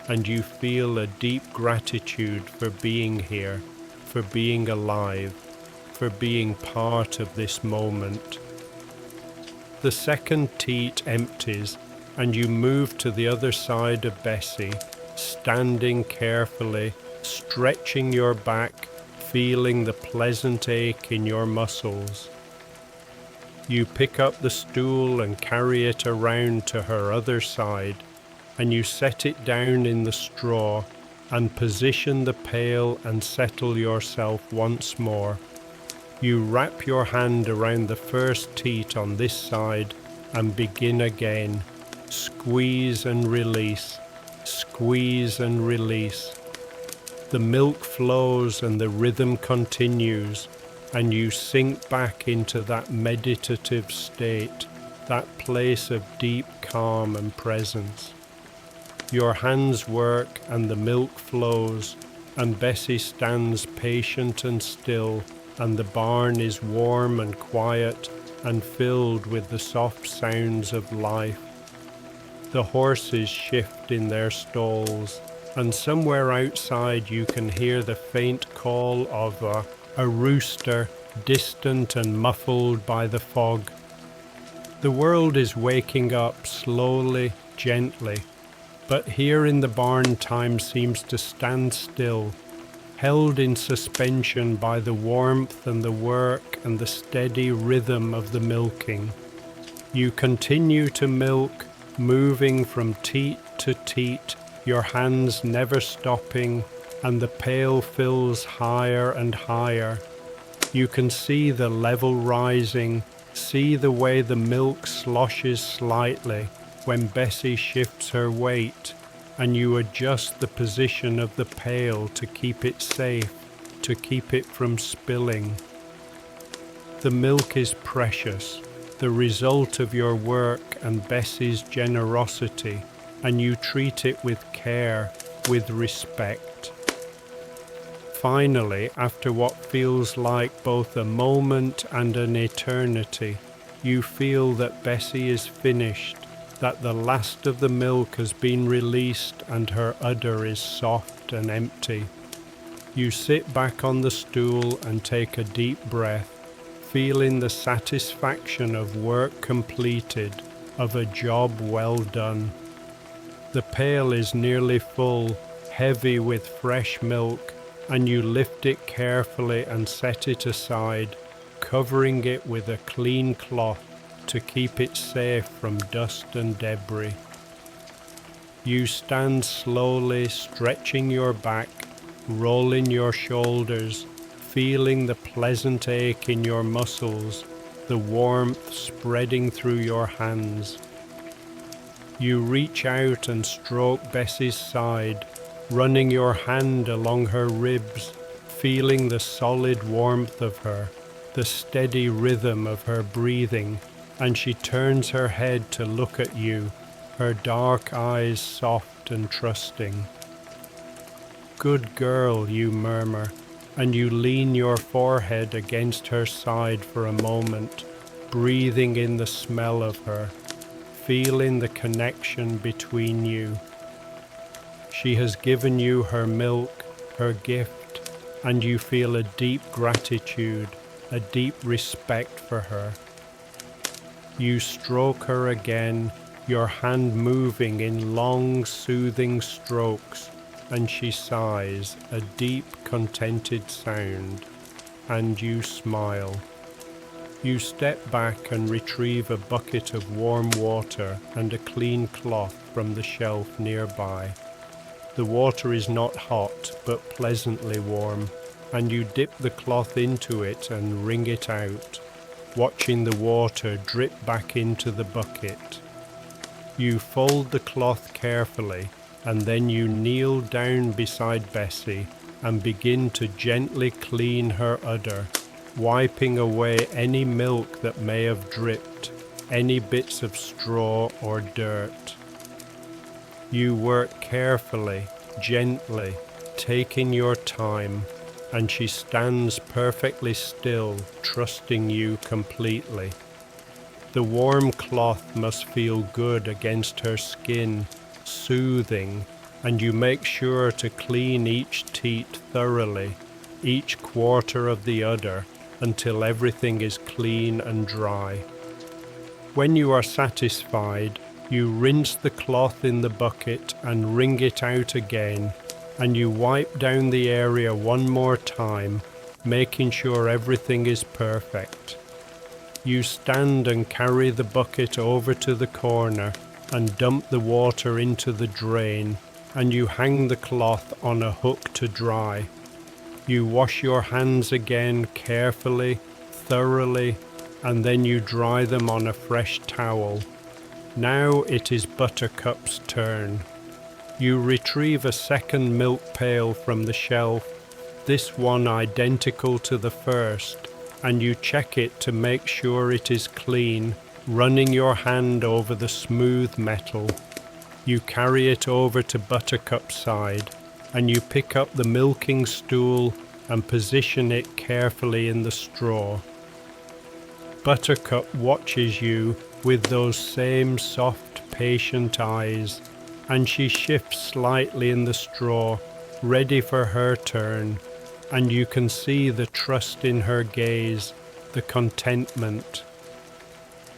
A: and you feel a deep gratitude for being here, for being alive, for being part of this moment. The second teat empties, and you move to the other side of Bessie, standing carefully, stretching your back, feeling the pleasant ache in your muscles. You pick up the stool and carry it around to her other side, and you set it down in the straw and position the pail and settle yourself once more. You wrap your hand around the first teat on this side and begin again. Squeeze and release, squeeze and release. The milk flows and the rhythm continues, and you sink back into that meditative state, that place of deep calm and presence. Your hands work and the milk flows, and Bessie stands patient and still, and the barn is warm and quiet and filled with the soft sounds of life. The horses shift in their stalls, and somewhere outside you can hear the faint call of a rooster, distant and muffled by the fog. The world is waking up slowly, gently, but here in the barn time seems to stand still, held in suspension by the warmth and the work and the steady rhythm of the milking. You continue to milk, moving from teat to teat, your hands never stopping, and the pail fills higher and higher. You can see the level rising, see the way the milk sloshes slightly when Bessie shifts her weight, and you adjust the position of the pail to keep it safe, to keep it from spilling. The milk is precious, the result of your work and Bessie's generosity, and you treat it with care, with respect. Finally, after what feels like both a moment and an eternity, you feel that Bessie is finished, that the last of the milk has been released and her udder is soft and empty. You sit back on the stool and take a deep breath, feeling the satisfaction of work completed, of a job well done. The pail is nearly full, heavy with fresh milk, and you lift it carefully and set it aside, covering it with a clean cloth to keep it safe from dust and debris. You stand slowly, stretching your back, rolling your shoulders, feeling the pleasant ache in your muscles, the warmth spreading through your hands. You reach out and stroke Bessie's side, running your hand along her ribs, feeling the solid warmth of her, the steady rhythm of her breathing, and she turns her head to look at you, her dark eyes soft and trusting. "Good girl," you murmur, and you lean your forehead against her side for a moment, breathing in the smell of her, feeling the connection between you. She has given you her milk, her gift, and you feel a deep gratitude, a deep respect for her. You stroke her again, your hand moving in long, soothing strokes, and she sighs, a deep, contented sound, and you smile. You step back and retrieve a bucket of warm water and a clean cloth from the shelf nearby. The water is not hot, but pleasantly warm, and you dip the cloth into it and wring it out, watching the water drip back into the bucket. You fold the cloth carefully, and then you kneel down beside Bessie and begin to gently clean her udder, wiping away any milk that may have dripped, any bits of straw or dirt. You work carefully, gently, taking your time, and she stands perfectly still, trusting you completely. The warm cloth must feel good against her skin, soothing, and you make sure to clean each teat thoroughly, each quarter of the udder, until everything is clean and dry. When you are satisfied, you rinse the cloth in the bucket and wring it out again, and you wipe down the area one more time, making sure everything is perfect. You stand and carry the bucket over to the corner and dump the water into the drain, and you hang the cloth on a hook to dry. You wash your hands again carefully, thoroughly, and then you dry them on a fresh towel. Now it is Buttercup's turn. You retrieve a second milk pail from the shelf, this one identical to the first, and you check it to make sure it is clean, running your hand over the smooth metal. You carry it over to Buttercup's side, and you pick up the milking stool, and position it carefully in the straw. Buttercup watches you with those same soft, patient eyes, and she shifts slightly in the straw, ready for her turn, and you can see the trust in her gaze, the contentment.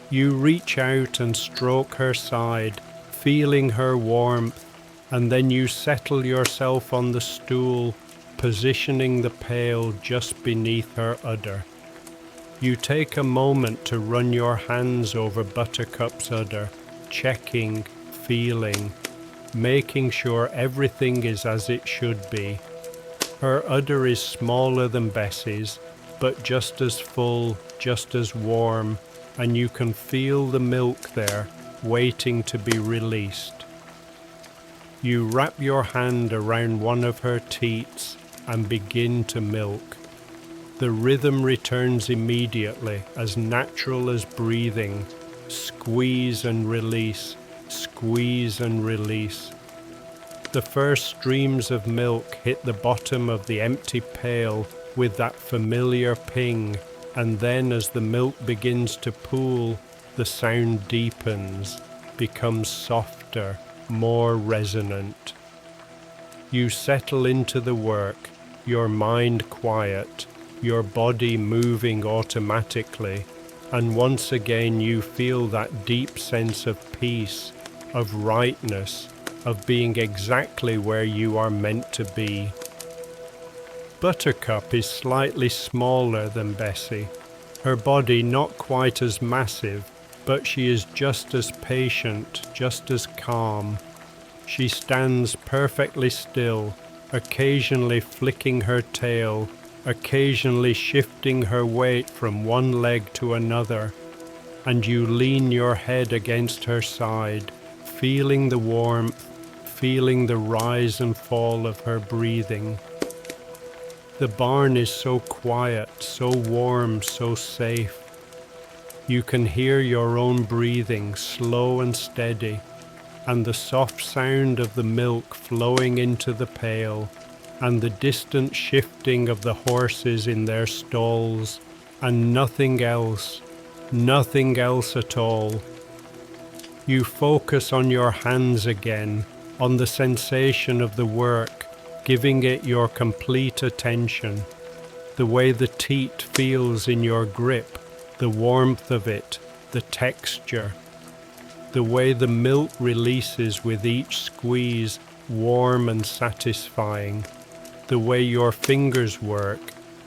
A: You reach out and stroke her side, feeling her warmth, and then you settle yourself on the stool, positioning the pail just beneath her udder. You take a moment to run your hands over Buttercup's udder, checking, feeling, making sure everything is as it should be. Her udder is smaller than Bessie's, but just as full, just as warm, and you can feel the milk there, waiting to be released. You wrap your hand around one of her teats and begin to milk. The rhythm returns immediately, as natural as breathing. Squeeze and release, squeeze and release. The first streams of milk hit the bottom of the empty pail with that familiar ping, and then as the milk begins to pool, the sound deepens, becomes softer, more resonant. You settle into the work, your mind quiet, your body moving automatically, and once again you feel that deep sense of peace, of rightness, of being exactly where you are meant to be. Buttercup is slightly smaller than Bessie, her body not quite as massive, but she is just as patient, just as calm. She stands perfectly still, occasionally flicking her tail, occasionally shifting her weight from one leg to another, and you lean your head against her side, feeling the warmth, feeling the rise and fall of her breathing. The barn is so quiet, so warm, so safe. You can hear your own breathing, slow and steady, and the soft sound of the milk flowing into the pail, and the distant shifting of the horses in their stalls, and nothing else at all. You focus on your hands again, on the sensation of the work, giving it your complete attention, the way the teat feels in your grip, the warmth of it, the texture, the way the milk releases with each squeeze, warm and satisfying, the way your fingers work,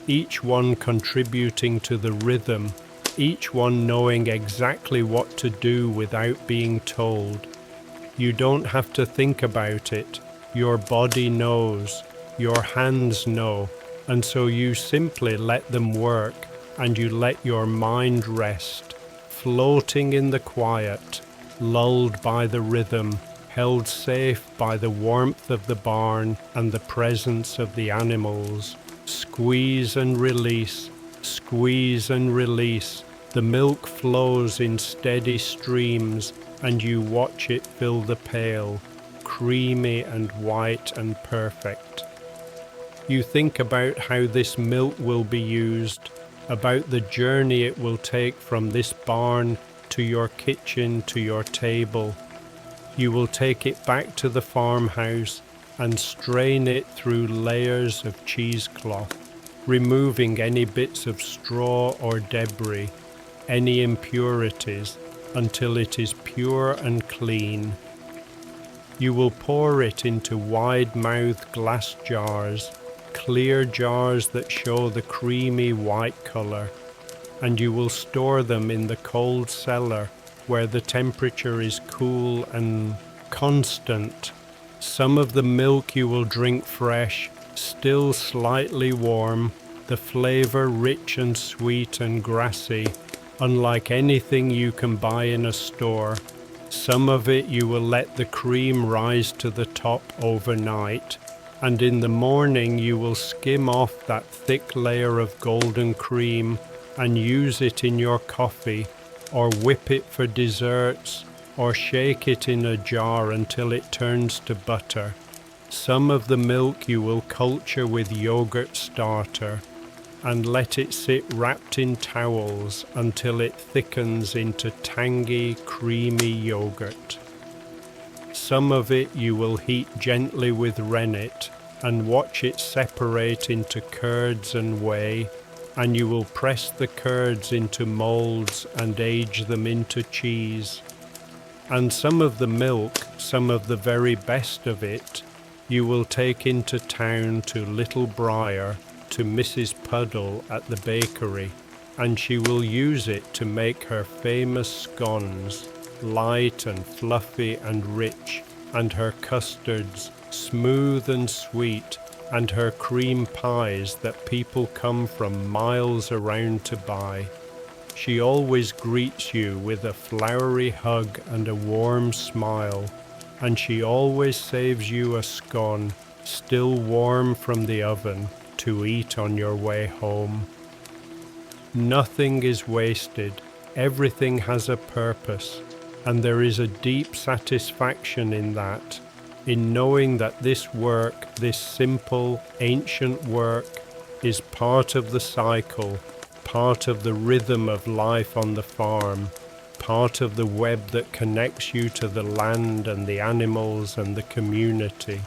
A: each one contributing to the rhythm, each one knowing exactly what to do without being told. You don't have to think about it. Your body knows, your hands know, and so you simply let them work, and you let your mind rest, floating in the quiet, lulled by the rhythm, held safe by the warmth of the barn and the presence of the animals. Squeeze and release, squeeze and release. The milk flows in steady streams, and you watch it fill the pail, creamy and white and perfect. You think about how this milk will be used, about the journey it will take from this barn to your kitchen, to your table. You will take it back to the farmhouse and strain it through layers of cheesecloth, removing any bits of straw or debris, any impurities, until it is pure and clean. You will pour it into wide-mouthed glass jars, clear jars that show the creamy white color, and you will store them in the cold cellar where the temperature is cool and constant. Some of the milk you will drink fresh, still slightly warm, the flavor rich and sweet and grassy, unlike anything you can buy in a store. Some of it you will let the cream rise to the top overnight, and in the morning you will skim off that thick layer of golden cream and use it in your coffee, or whip it for desserts, or shake it in a jar until it turns to butter. Some of the milk you will culture with yogurt starter and let it sit wrapped in towels until it thickens into tangy, creamy yogurt. Some of it you will heat gently with rennet and watch it separate into curds and whey, and you will press the curds into molds and age them into cheese. And some of the milk, some of the very best of it, you will take into town to Little Briar, to Mrs. Puddle at the bakery, and she will use it to make her famous scones, light and fluffy and rich, and her custards, smooth and sweet, and her cream pies that people come from miles around to buy. She always greets you with a flowery hug and a warm smile, and she always saves you a scone, still warm from the oven, to eat on your way home. Nothing is wasted, everything has a purpose, and there is a deep satisfaction in that, in knowing that this work, this simple, ancient work, is part of the cycle, part of the rhythm of life on the farm, part of the web that connects you to the land and the animals and the community.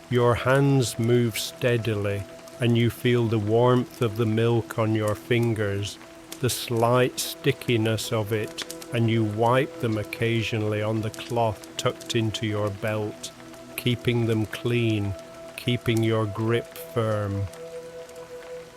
A: Your hands move steadily, and you feel the warmth of the milk on your fingers, the slight stickiness of it, and you wipe them occasionally on the cloth tucked into your belt, keeping them clean, keeping your grip firm.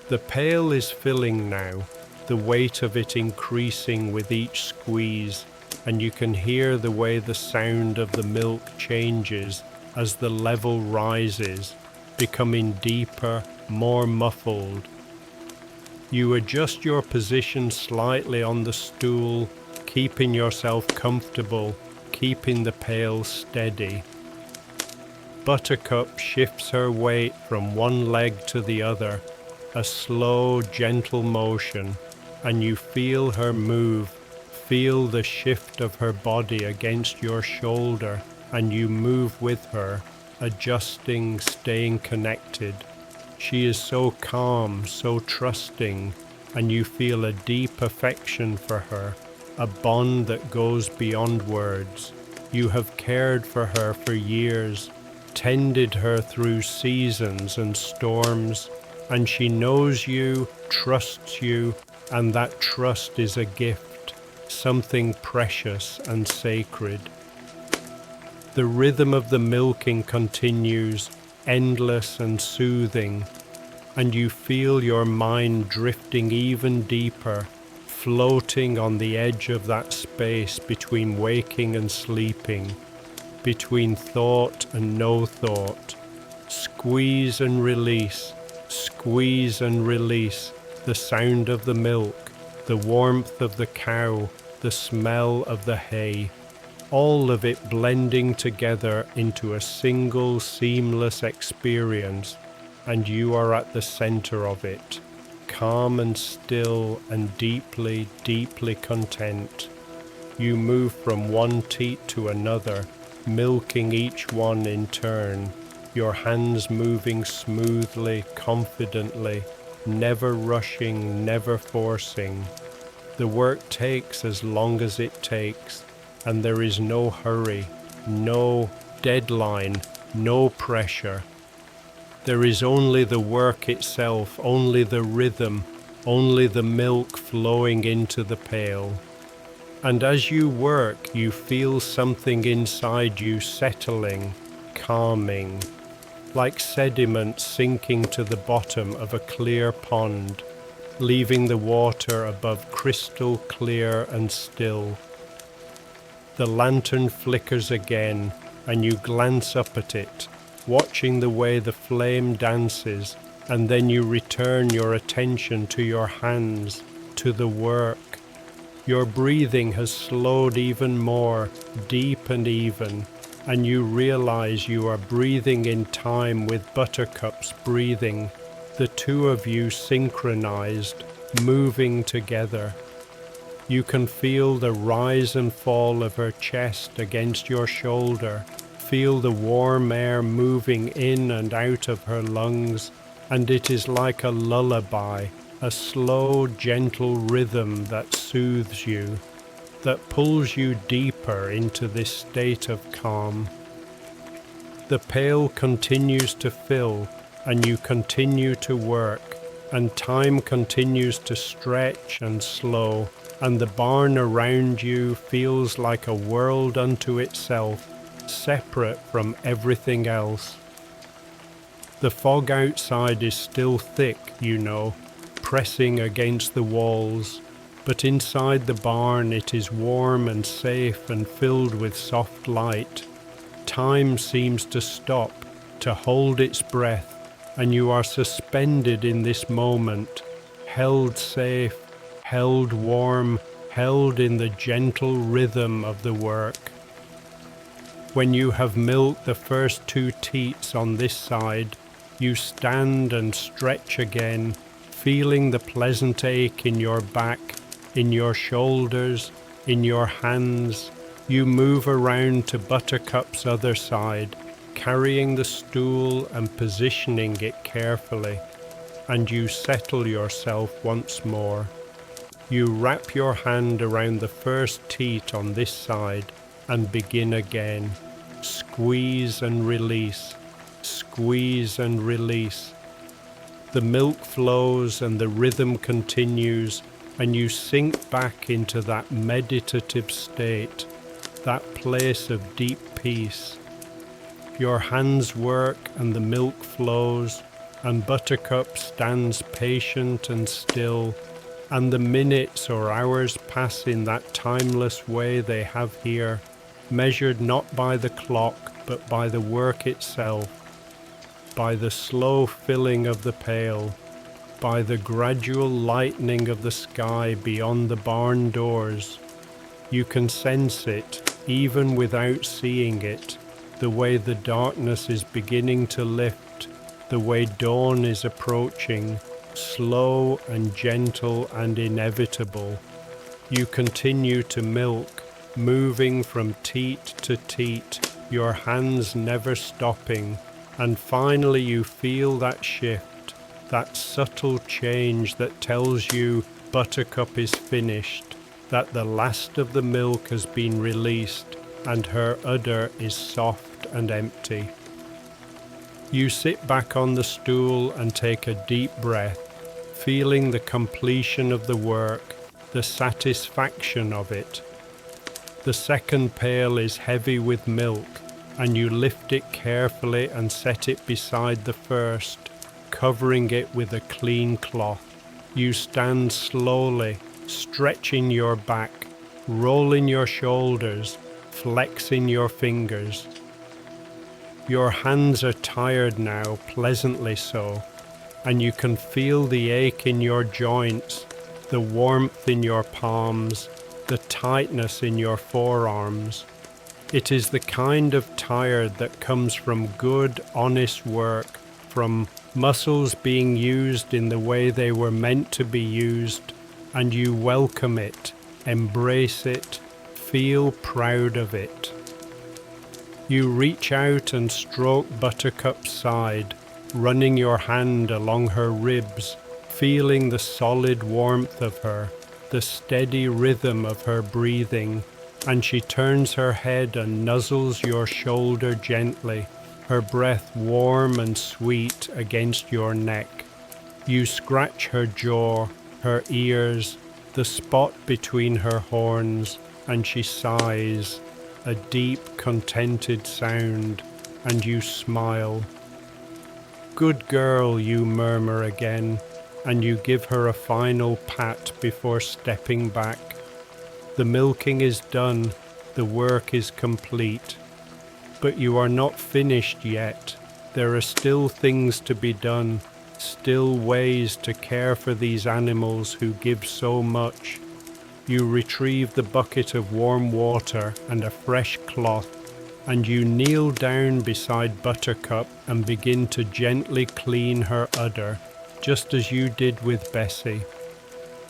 A: The pail is filling now, the weight of it increasing with each squeeze, and you can hear the way the sound of the milk changes as the level rises, becoming deeper, more muffled. You adjust your position slightly on the stool, keeping yourself comfortable, keeping the pail steady. Buttercup shifts her weight from one leg to the other, a slow, gentle motion, and you feel her move, feel the shift of her body against your shoulder, and you move with her, adjusting, staying connected. She is so calm, so trusting, and you feel a deep affection for her, a bond that goes beyond words. You have cared for her for years, tended her through seasons and storms, and she knows you, trusts you, and that trust is a gift, something precious and sacred. The rhythm of the milking continues, endless and soothing, and you feel your mind drifting even deeper, floating on the edge of that space between waking and sleeping, between thought and no thought. Squeeze and release, the sound of the milk, the warmth of the cow, the smell of the hay, all of it blending together into a single seamless experience, and you are at the center of it, calm and still and deeply, deeply content. You move from one teat to another, milking each one in turn, your hands moving smoothly, confidently, never rushing, never forcing. The work takes as long as it takes, and there is no hurry, no deadline, no pressure. There is only the work itself, only the rhythm, only the milk flowing into the pail. And as you work, you feel something inside you settling, calming, like sediment sinking to the bottom of a clear pond, leaving the water above crystal clear and still. The lantern flickers again, and you glance up at it, watching the way the flame dances, and then you return your attention to your hands, to the work. Your breathing has slowed even more, deep and even, and you realize you are breathing in time with Buttercup's breathing, the two of you synchronized, moving together. You can feel the rise and fall of her chest against your shoulder, feel the warm air moving in and out of her lungs, and it is like a lullaby, a slow, gentle rhythm that soothes you, that pulls you deeper into this state of calm. The pail continues to fill, and you continue to work, and time continues to stretch and slow, and the barn around you feels like a world unto itself, separate from everything else. The fog outside is still thick, you know, pressing against the walls, but inside the barn it is warm and safe and filled with soft light. Time seems to stop, to hold its breath, and you are suspended in this moment, held safe, held warm, held in the gentle rhythm of the work. When you have milked the first 2 teats on this side, you stand and stretch again, feeling the pleasant ache in your back, in your shoulders, in your hands. You move around to Buttercup's other side, carrying the stool and positioning it carefully, and you settle yourself once more. You wrap your hand around the first teat on this side and begin again. Squeeze and release, squeeze and release. The milk flows and the rhythm continues, and you sink back into that meditative state, that place of deep peace. Your hands work and the milk flows, and Buttercup stands patient and still, and the minutes or hours pass in that timeless way they have here, measured not by the clock but by the work itself, by the slow filling of the pail, by the gradual lightening of the sky beyond the barn doors. You can sense it, even without seeing it, the way the darkness is beginning to lift, the way dawn is approaching, slow and gentle and inevitable. You continue to milk, moving from teat to teat, your hands never stopping, and finally you feel that shift, that subtle change that tells you Buttercup is finished, that the last of the milk has been released, and her udder is soft and empty. You sit back on the stool and take a deep breath, feeling the completion of the work, the satisfaction of it. The second pail is heavy with milk, and you lift it carefully and set it beside the first, covering it with a clean cloth. You stand slowly, stretching your back, rolling your shoulders, flexing your fingers. Your hands are tired now, pleasantly so, and you can feel the ache in your joints, the warmth in your palms, the tightness in your forearms. It is the kind of tired that comes from good, honest work, from muscles being used in the way they were meant to be used, and you welcome it, embrace it, feel proud of it. You reach out and stroke Buttercup's side, running your hand along her ribs, feeling the solid warmth of her, the steady rhythm of her breathing, and she turns her head and nuzzles your shoulder gently, her breath warm and sweet against your neck. You scratch her jaw, her ears, the spot between her horns, and she sighs, a deep, contented sound, and you smile. Good girl, you murmur again, and you give her a final pat before stepping back. The milking is done, the work is complete. But you are not finished yet. There are still things to be done, still ways to care for these animals who give so much. You retrieve the bucket of warm water and a fresh cloth, and you kneel down beside Buttercup and begin to gently clean her udder, just as you did with Bessie.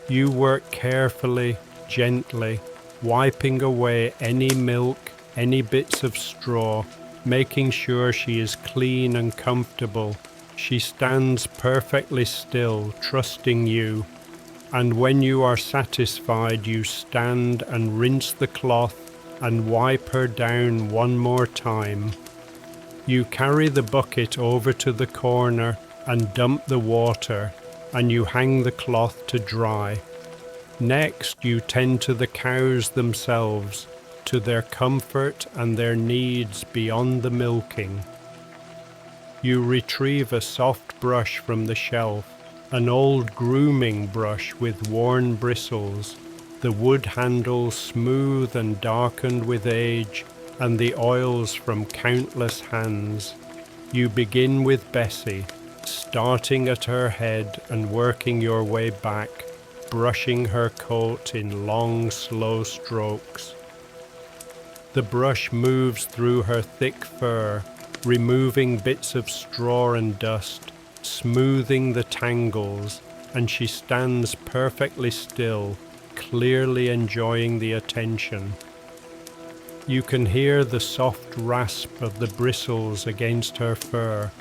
A: You work carefully, gently, wiping away any milk, any bits of straw, making sure she is clean and comfortable. She stands perfectly still, trusting you. And when you are satisfied, you stand and rinse the cloth and wipe her down one more time. You carry the bucket over to the corner and dump the water, and you hang the cloth to dry. Next, you tend to the cows themselves, to their comfort and their needs beyond the milking. You retrieve a soft brush from the shelf, an old grooming brush with worn bristles, the wood handle smooth and darkened with age, and the oils from countless hands. You begin with Bessie, starting at her head and working your way back, brushing her coat in long, slow strokes. The brush moves through her thick fur, removing bits of straw and dust, smoothing the tangles, and she stands perfectly still, clearly enjoying the attention. You can hear the soft rasp of the bristles against her fur.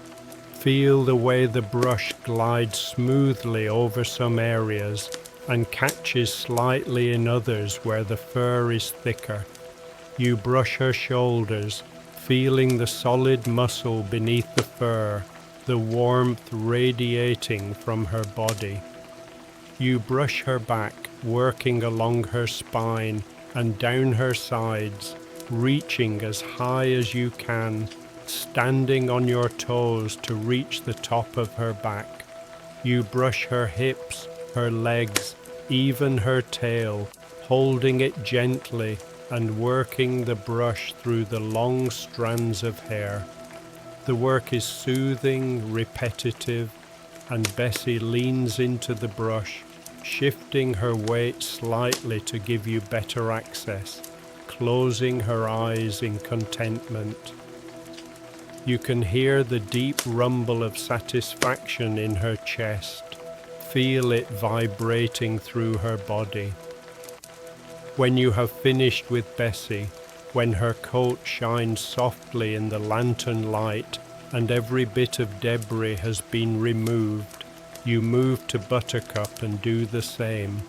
A: Feel the way the brush glides smoothly over some areas and catches slightly in others where the fur is thicker. You brush her shoulders, feeling the solid muscle beneath the fur, the warmth radiating from her body. You brush her back, working along her spine and down her sides, reaching as high as you can, standing on your toes to reach the top of her back. You brush her hips, her legs, even her tail, holding it gently and working the brush through the long strands of hair. The work is soothing, repetitive, and Bessie leans into the brush, shifting her weight slightly to give you better access, closing her eyes in contentment. You can hear the deep rumble of satisfaction in her chest, feel it vibrating through her body. When you have finished with Bessie, when her coat shines softly in the lantern light and every bit of debris has been removed, you move to Buttercup and do the same.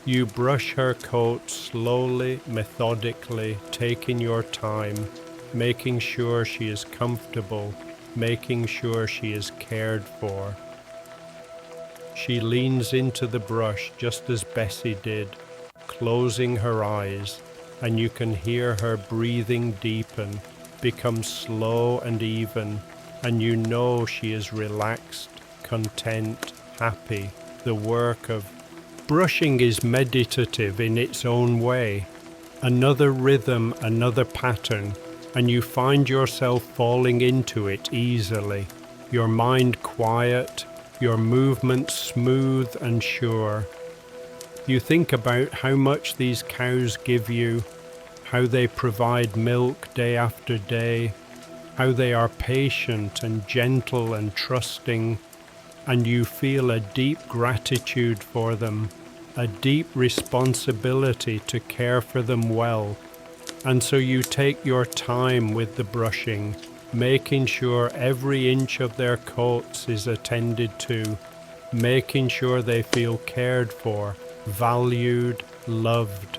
A: You brush her coat slowly, methodically, taking your time, making sure she is comfortable, making sure she is cared for. She leans into the brush just as Bessie did, closing her eyes, and you can hear her breathing deepen, become slow and even, and you know she is relaxed, content, happy. The work of brushing is meditative in its own way. Another rhythm, another pattern, and you find yourself falling into it easily, your mind quiet, your movements smooth and sure. You think about how much these cows give you, how they provide milk day after day, how they are patient and gentle and trusting, and you feel a deep gratitude for them, a deep responsibility to care for them well. And so you take your time with the brushing, making sure every inch of their coats is attended to, making sure they feel cared for, valued, loved.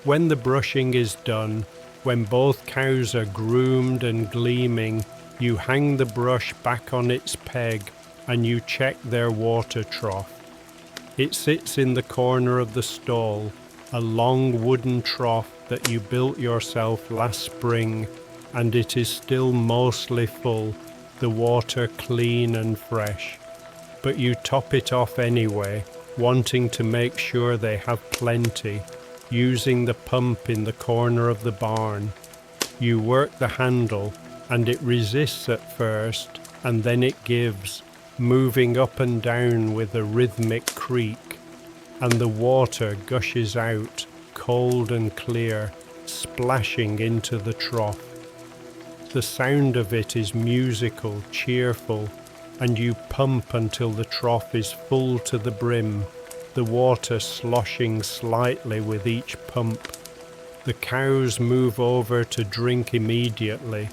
A: When the brushing is done, when both cows are groomed and gleaming, you hang the brush back on its peg and you check their water trough. It sits in the corner of the stall, a long wooden trough that you built yourself last spring, and it is still mostly full, the water clean and fresh. But you top it off anyway, wanting to make sure they have plenty, using the pump in the corner of the barn. You work the handle, and it resists at first, and then it gives, moving up and down with a rhythmic creak, and the water gushes out, cold and clear, splashing into the trough. The sound of it is musical, cheerful, and you pump until the trough is full to the brim, the water sloshing slightly with each pump. The cows move over to drink immediately,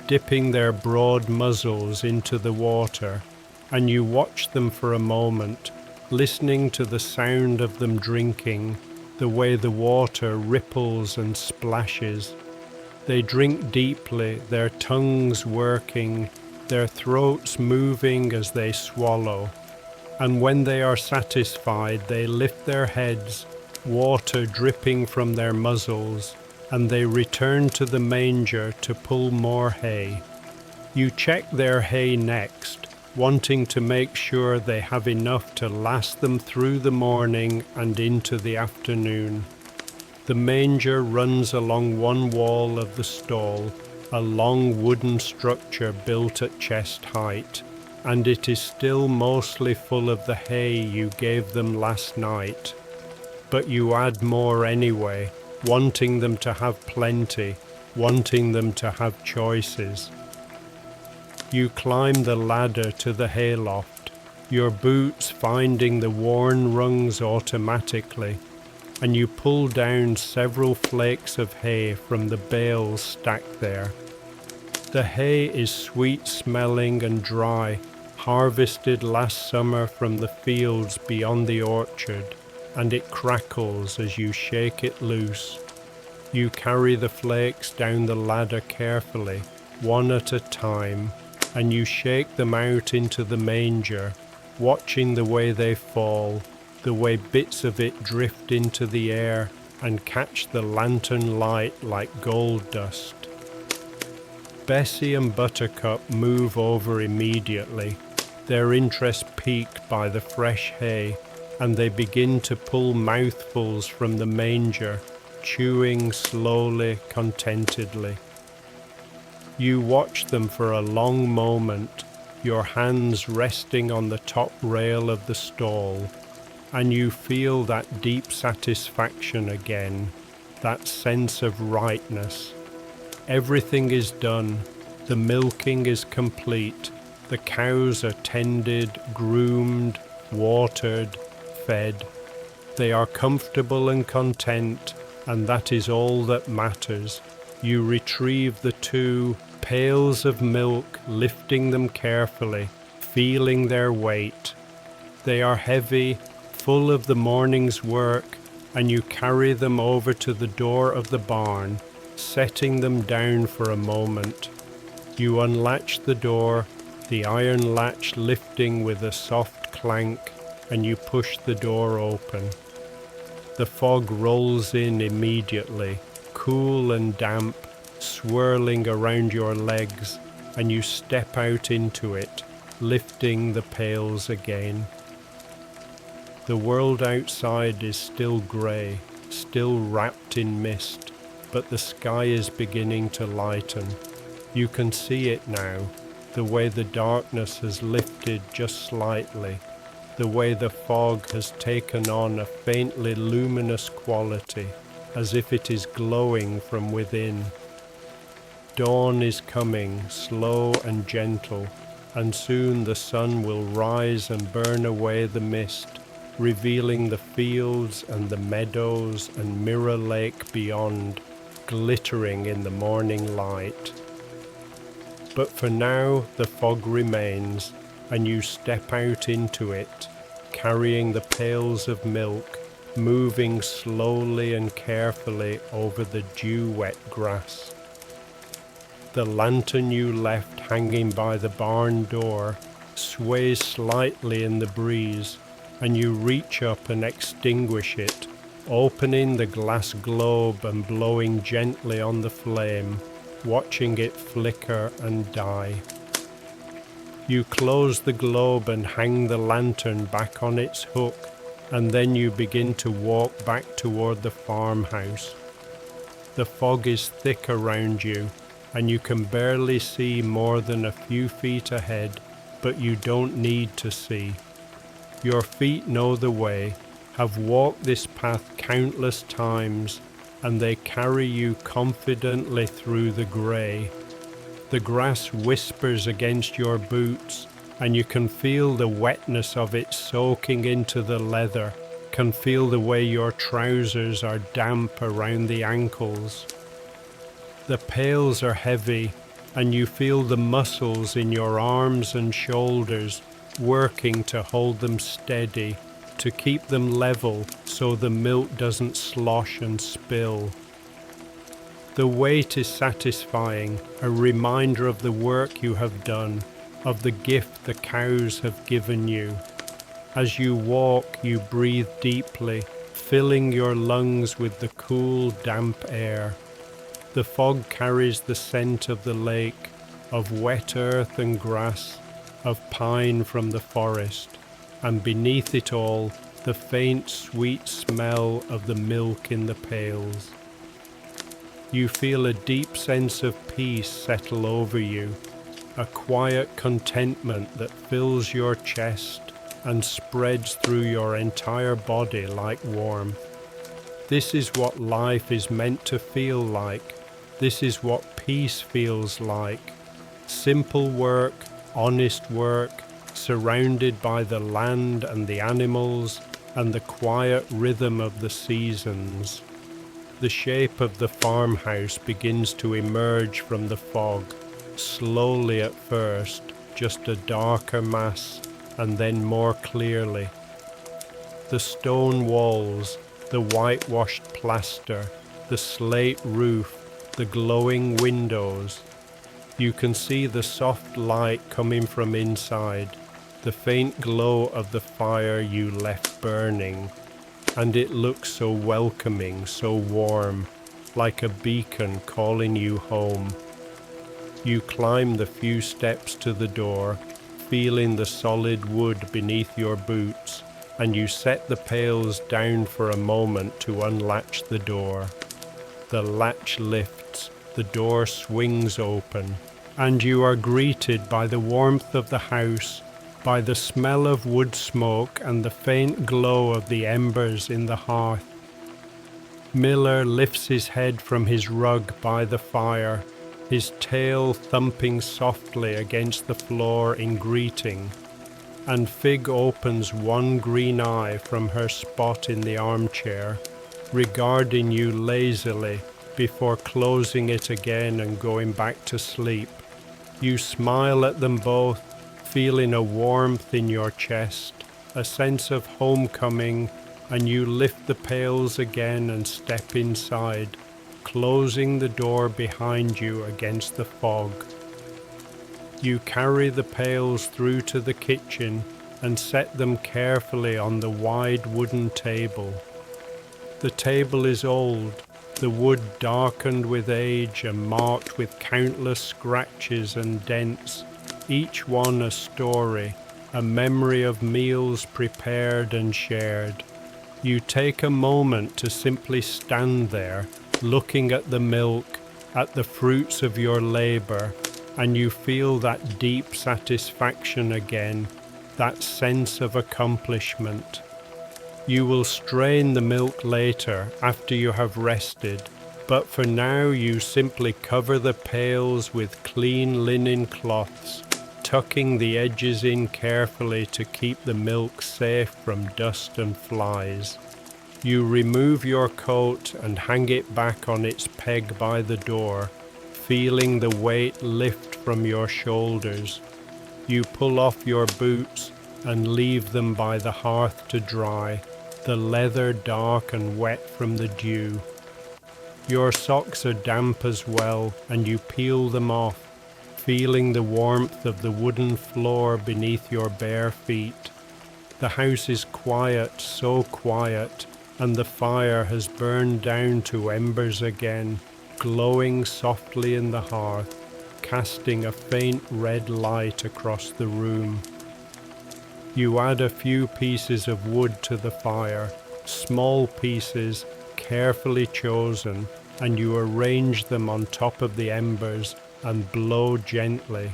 A: dipping their broad muzzles into the water, and you watch them for a moment, listening to the sound of them drinking, the way the water ripples and splashes. They drink deeply, their tongues working, their throats moving as they swallow. And when they are satisfied, they lift their heads, water dripping from their muzzles, and they return to the manger to pull more hay. You check their hay next, wanting to make sure they have enough to last them through the morning and into the afternoon. The manger runs along one wall of the stall, a long wooden structure built at chest height, and it is still mostly full of the hay you gave them last night. But you add more anyway, wanting them to have plenty, wanting them to have choices. You climb the ladder to the hayloft, your boots finding the worn rungs automatically, and you pull down several flakes of hay from the bales stacked there. The hay is sweet-smelling and dry, harvested last summer from the fields beyond the orchard, and it crackles as you shake it loose. You carry the flakes down the ladder carefully, one at a time, and you shake them out into the manger, watching the way they fall, the way bits of it drift into the air and catch the lantern light like gold dust. Bessie and Buttercup move over immediately, their interest piqued by the fresh hay, and they begin to pull mouthfuls from the manger, chewing slowly, contentedly. You watch them for a long moment, your hands resting on the top rail of the stall, and you feel that deep satisfaction again, that sense of rightness. Everything is done, the milking is complete, the cows are tended, groomed, watered, fed. They are comfortable and content, and that is all that matters. You retrieve the 2 pails of milk, lifting them carefully, feeling their weight. They are heavy, full of the morning's work, and you carry them over to the door of the barn, setting them down for a moment. You unlatch the door, the iron latch lifting with a soft clank, and you push the door open. The fog rolls in immediately, cool and damp, swirling around your legs, and you step out into it, lifting the pails again. The world outside is still grey, still wrapped in mist, but the sky is beginning to lighten. You can see it now, the way the darkness has lifted just slightly, the way the fog has taken on a faintly luminous quality, as if it is glowing from within. Dawn is coming, slow and gentle, and soon the sun will rise and burn away the mist, revealing the fields and the meadows and Mirror Lake beyond, glittering in the morning light. But for now the fog remains, and you step out into it, carrying the pails of milk, moving slowly and carefully over the dew-wet grass. The lantern you left hanging by the barn door sways slightly in the breeze, and you reach up and extinguish it, opening the glass globe and blowing gently on the flame, watching it flicker and die. You close the globe and hang the lantern back on its hook, and then you begin to walk back toward the farmhouse. The fog is thick around you, and you can barely see more than a few feet ahead, but you don't need to see. Your feet know the way, have walked this path countless times, and they carry you confidently through the grey. The grass whispers against your boots, and you can feel the wetness of it soaking into the leather, can feel the way your trousers are damp around the ankles. The pails are heavy, and you feel the muscles in your arms and shoulders working to hold them steady, to keep them level so the milk doesn't slosh and spill. The weight is satisfying, a reminder of the work you have done, of the gift the cows have given you. As you walk, you breathe deeply, filling your lungs with the cool, damp air. The fog carries the scent of the lake, of wet earth and grass, of pine from the forest, and beneath it all, the faint, sweet smell of the milk in the pails. You feel a deep sense of peace settle over you, a quiet contentment that fills your chest and spreads through your entire body like warmth. This is what life is meant to feel like. This is what peace feels like. Simple work, honest work, surrounded by the land and the animals and the quiet rhythm of the seasons. The shape of the farmhouse begins to emerge from the fog, slowly at first, just a darker mass, and then more clearly. The stone walls, the whitewashed plaster, the slate roof, the glowing windows. You can see the soft light coming from inside, the faint glow of the fire you left burning, and it looks so welcoming, so warm, like a beacon calling you home. You climb the few steps to the door, feeling the solid wood beneath your boots, and you set the pails down for a moment to unlatch the door. The latch lifts, the door swings open, and you are greeted by the warmth of the house, by the smell of wood smoke and the faint glow of the embers in the hearth. Miller lifts his head from his rug by the fire, his tail thumping softly against the floor in greeting, and Fig opens one green eye from her spot in the armchair, regarding you lazily before closing it again and going back to sleep. You smile at them both, feeling a warmth in your chest, a sense of homecoming, and you lift the pails again and step inside, closing the door behind you against the fog. You carry the pails through to the kitchen and set them carefully on the wide wooden table. The table is old, the wood darkened with age and marked with countless scratches and dents, each one a story, a memory of meals prepared and shared. You take a moment to simply stand there, looking at the milk, at the fruits of your labor, and you feel that deep satisfaction again, that sense of accomplishment. You will strain the milk later after you have rested, but for now you simply cover the pails with clean linen cloths, tucking the edges in carefully to keep the milk safe from dust and flies. You remove your coat and hang it back on its peg by the door, feeling the weight lift from your shoulders. You pull off your boots and leave them by the hearth to dry, the leather dark and wet from the dew. Your socks are damp as well, and you peel them off, feeling the warmth of the wooden floor beneath your bare feet. The house is quiet, so quiet, and the fire has burned down to embers again, glowing softly in the hearth, casting a faint red light across the room. You add a few pieces of wood to the fire, small pieces, carefully chosen, and you arrange them on top of the embers and blow gently.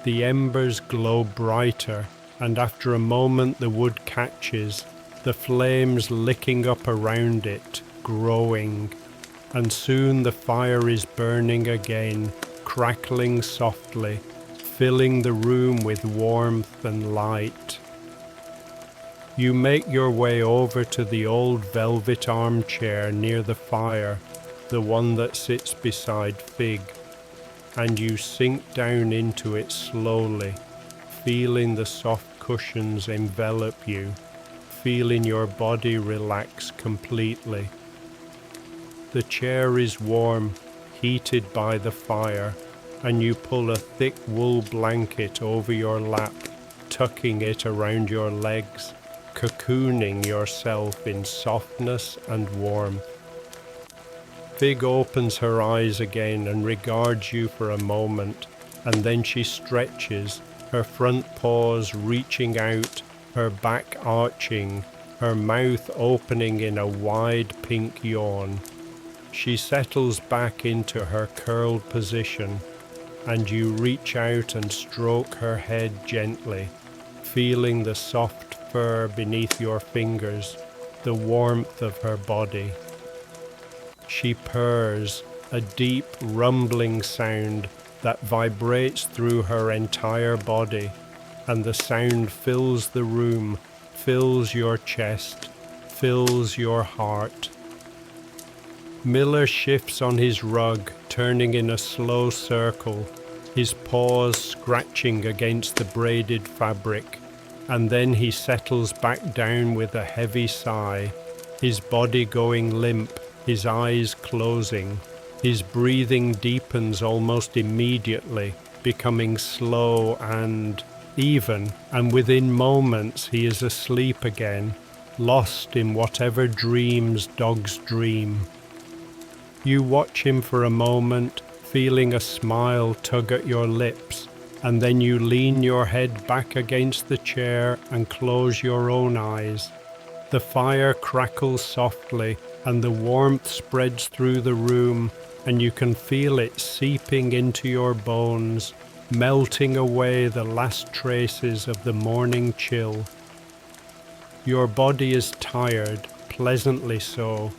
A: The embers glow brighter, and after a moment the wood catches, the flames licking up around it, growing, and soon the fire is burning again, crackling softly, filling the room with warmth and light. You make your way over to the old velvet armchair near the fire, the one that sits beside Fig, and you sink down into it slowly, feeling the soft cushions envelop you, feeling your body relax completely. The chair is warm, heated by the fire, and you pull a thick wool blanket over your lap, tucking it around your legs, cocooning yourself in softness and warmth. Fig opens her eyes again and regards you for a moment, and then she stretches, her front paws reaching out, her back arching, her mouth opening in a wide pink yawn. She settles back into her curled position, and you reach out and stroke her head gently, feeling the soft fur beneath your fingers, the warmth of her body. She purrs, a deep rumbling sound that vibrates through her entire body, and the sound fills the room, fills your chest, fills your heart. Miller shifts on his rug, turning in a slow circle, his paws scratching against the braided fabric, and then he settles back down with a heavy sigh, his body going limp, his eyes closing. His breathing deepens almost immediately, becoming slow and even, and within moments he is asleep again, lost in whatever dreams dogs dream. You watch him for a moment, feeling a smile tug at your lips, and then you lean your head back against the chair and close your own eyes. The fire crackles softly, and the warmth spreads through the room, and you can feel it seeping into your bones, melting away the last traces of the morning chill. Your body is tired, pleasantly so,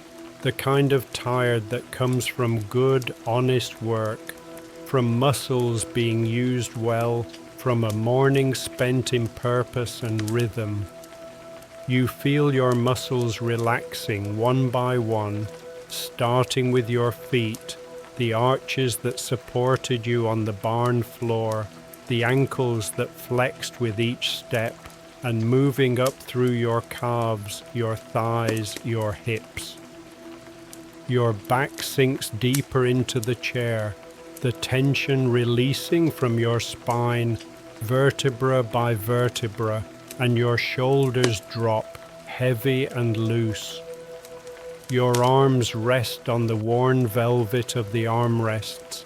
A: the kind of tired that comes from good, honest work, from muscles being used well, from a morning spent in purpose and rhythm. You feel your muscles relaxing one by one, starting with your feet, the arches that supported you on the barn floor, the ankles that flexed with each step, and moving up through your calves, your thighs, your hips. Your back sinks deeper into the chair, the tension releasing from your spine, vertebra by vertebra, and your shoulders drop, heavy and loose. Your arms rest on the worn velvet of the armrests,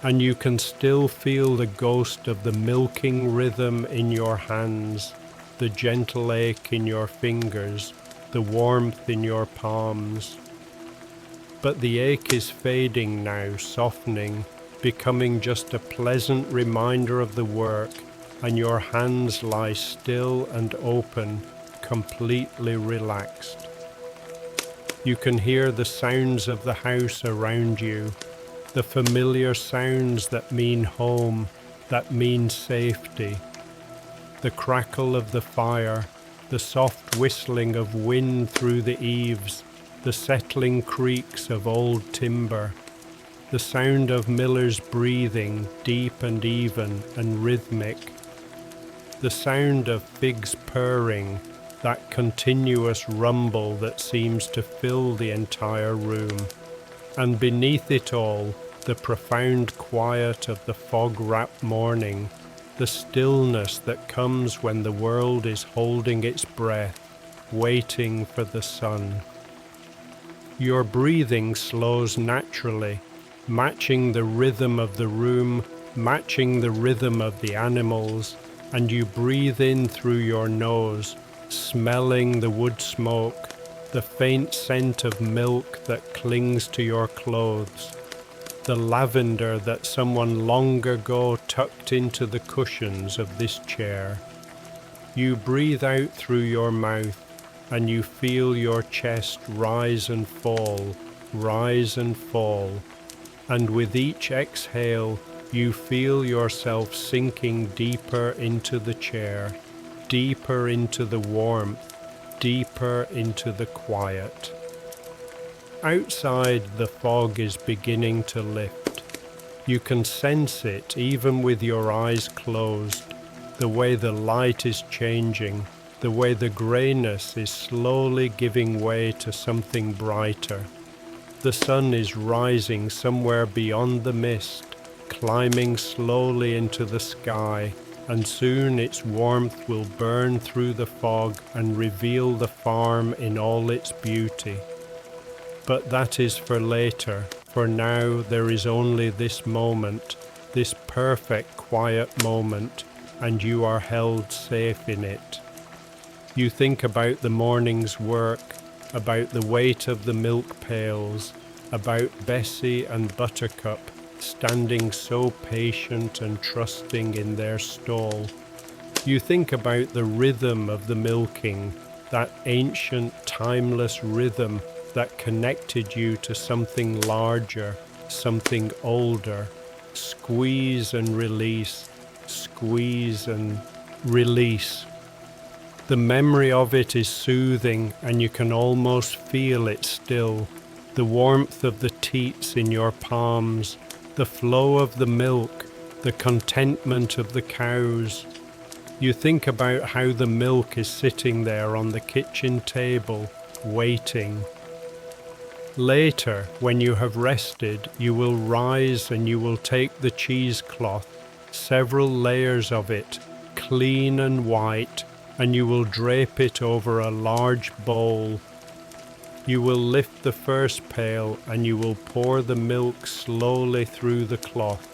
A: and you can still feel the ghost of the milking rhythm in your hands, the gentle ache in your fingers, the warmth in your palms. But the ache is fading now, softening, becoming just a pleasant reminder of the work, and your hands lie still and open, completely relaxed. You can hear the sounds of the house around you, the familiar sounds that mean home, that mean safety. The crackle of the fire, the soft whistling of wind through the eaves, the settling creaks of old timber, the sound of Miller's breathing, deep and even and rhythmic, the sound of Fig's purring, that continuous rumble that seems to fill the entire room, and beneath it all, the profound quiet of the fog-wrapped morning, the stillness that comes when the world is holding its breath, waiting for the sun. Your breathing slows naturally, matching the rhythm of the room, matching the rhythm of the animals, and you breathe in through your nose, smelling the wood smoke, the faint scent of milk that clings to your clothes, the lavender that someone long ago tucked into the cushions of this chair. You breathe out through your mouth, and you feel your chest rise and fall, and with each exhale, you feel yourself sinking deeper into the chair, deeper into the warmth, deeper into the quiet. Outside, the fog is beginning to lift. You can sense it even with your eyes closed, the way the light is changing, the way the grayness is slowly giving way to something brighter. The sun is rising somewhere beyond the mist, climbing slowly into the sky, and soon its warmth will burn through the fog and reveal the farm in all its beauty. But that is for later. For now there is only this moment, this perfect quiet moment, and you are held safe in it. You think about the morning's work, about the weight of the milk pails, about Bessie and Buttercup standing so patient and trusting in their stall. You think about the rhythm of the milking, that ancient, timeless rhythm that connected you to something larger, something older. Squeeze and release, squeeze and release. The memory of it is soothing, and you can almost feel it still. The warmth of the teats in your palms, the flow of the milk, the contentment of the cows. You think about how the milk is sitting there on the kitchen table, waiting. Later, when you have rested, you will rise and you will take the cheesecloth, several layers of it, clean and white, and you will drape it over a large bowl. You will lift the first pail and you will pour the milk slowly through the cloth,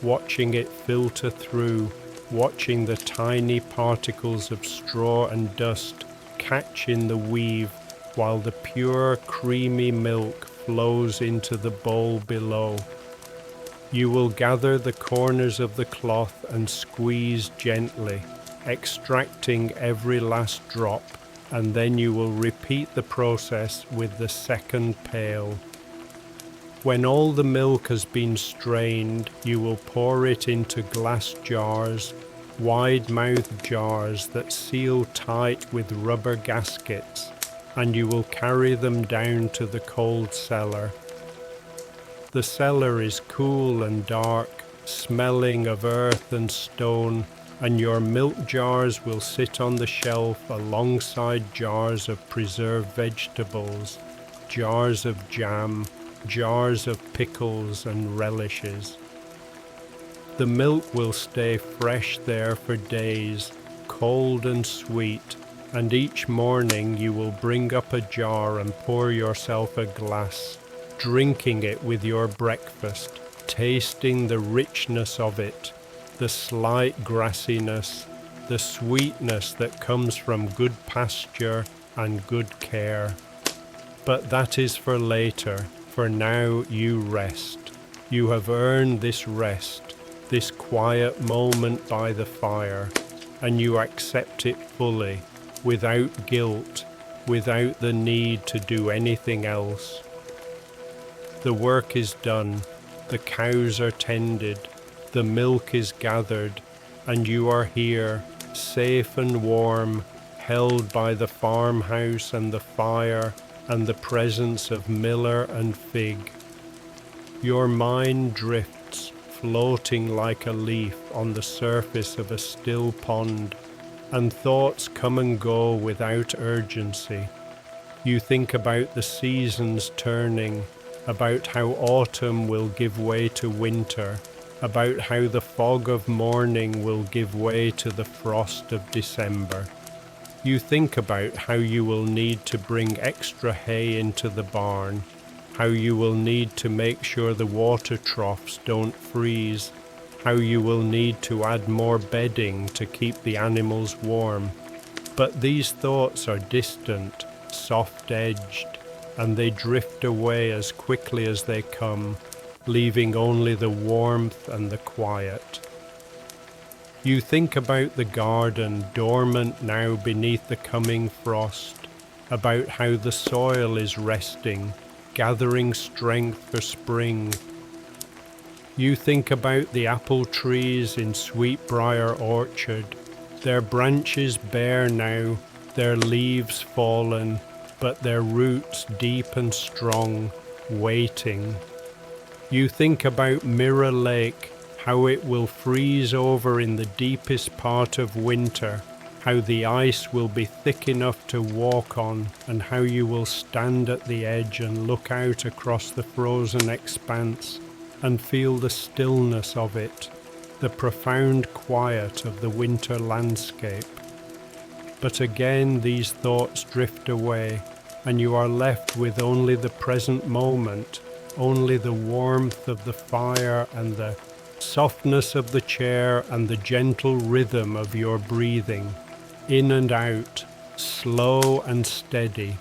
A: watching it filter through, watching the tiny particles of straw and dust catch in the weave, while the pure, creamy milk flows into the bowl below. You will gather the corners of the cloth and squeeze gently, extracting every last drop, and then you will repeat the process with the second pail. When all the milk has been strained, you will pour it into glass jars, wide-mouthed jars that seal tight with rubber gaskets, and you will carry them down to the cold cellar. The cellar is cool and dark, smelling of earth and stone, and your milk jars will sit on the shelf alongside jars of preserved vegetables, jars of jam, jars of pickles and relishes. The milk will stay fresh there for days, cold and sweet, and each morning you will bring up a jar and pour yourself a glass, drinking it with your breakfast, tasting the richness of it, the slight grassiness, the sweetness that comes from good pasture and good care. But that is for later. For now you rest. You have earned this rest, this quiet moment by the fire, and you accept it fully, without guilt, without the need to do anything else. The work is done, the cows are tended, the milk is gathered, and you are here, safe and warm, held by the farmhouse and the fire and the presence of miller and fig. Your mind drifts, floating like a leaf on the surface of a still pond, and thoughts come and go without urgency. You think about the seasons turning, about how autumn will give way to winter, about how the fog of morning will give way to the frost of December. You think about how you will need to bring extra hay into the barn, how you will need to make sure the water troughs don't freeze, how you will need to add more bedding to keep the animals warm. But these thoughts are distant, soft-edged, and they drift away as quickly as they come, leaving only the warmth and the quiet. You think about the garden, dormant now beneath the coming frost, about how the soil is resting, gathering strength for spring. You think about the apple trees in Sweetbriar Orchard, their branches bare now, their leaves fallen, but their roots deep and strong, waiting. You think about Mirror Lake, how it will freeze over in the deepest part of winter, how the ice will be thick enough to walk on, and how you will stand at the edge and look out across the frozen expanse and feel the stillness of it, the profound quiet of the winter landscape. But again these thoughts drift away, and you are left with only the present moment, only the warmth of the fire and the softness of the chair and the gentle rhythm of your breathing, in and out, slow and steady.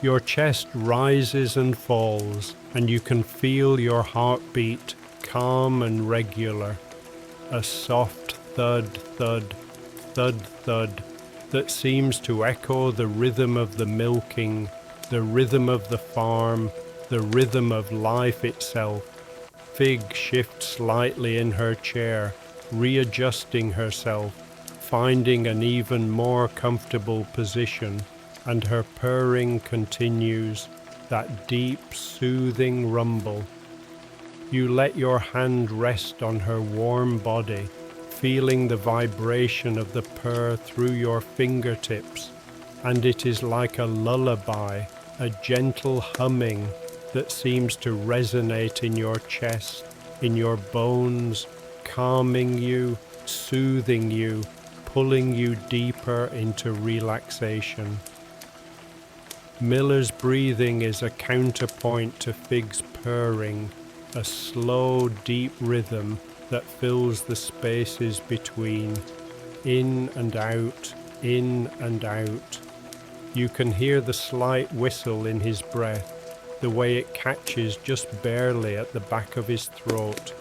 A: Your chest rises and falls, and you can feel your heartbeat calm and regular, a soft thud, thud, thud, thud that seems to echo the rhythm of the milking, the rhythm of the farm, the rhythm of life itself. Fig shifts slightly in her chair, readjusting herself, finding an even more comfortable position, and her purring continues, that deep, soothing rumble. You let your hand rest on her warm body, feeling the vibration of the purr through your fingertips, and it is like a lullaby, a gentle humming that seems to resonate in your chest, in your bones, calming you, soothing you, pulling you deeper into relaxation. Miller's breathing is a counterpoint to Fig's purring, a slow, deep rhythm that fills the spaces between, in and out, in and out. You can hear the slight whistle in his breath, the way it catches just barely at the back of his throat,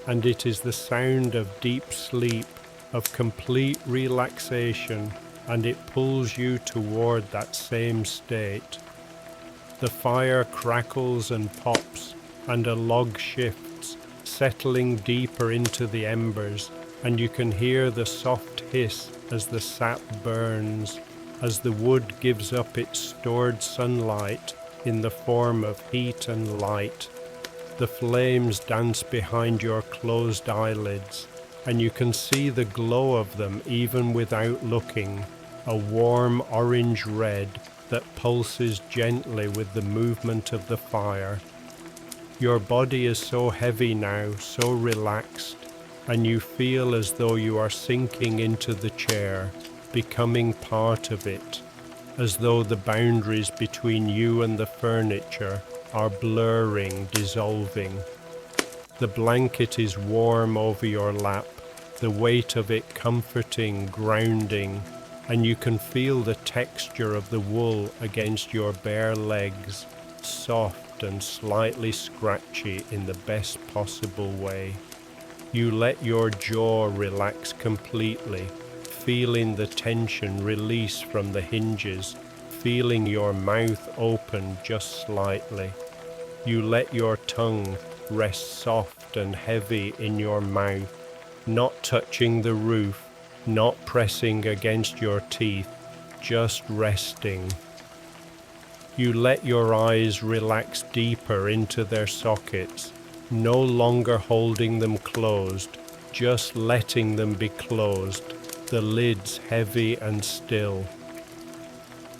A: and it is the sound of deep sleep, of complete relaxation, and it pulls you toward that same state. The fire crackles and pops, and a log shifts, settling deeper into the embers, and you can hear the soft hiss as the sap burns, as the wood gives up its stored sunlight in the form of heat and light. The flames dance behind your closed eyelids, and you can see the glow of them even without looking, a warm orange red that pulses gently with the movement of the fire. Your body is so heavy now, so relaxed, and you feel as though you are sinking into the chair, becoming part of it, as though the boundaries between you and the furniture are blurring, dissolving. The blanket is warm over your lap, the weight of it comforting, grounding, and you can feel the texture of the wool against your bare legs, soft and slightly scratchy in the best possible way. You let your jaw relax completely, feeling the tension release from the hinges, feeling your mouth open just slightly. You let your tongue rest soft and heavy in your mouth, not touching the roof, not pressing against your teeth, just resting. You let your eyes relax deeper into their sockets, no longer holding them closed, just letting them be closed, the lids heavy and still.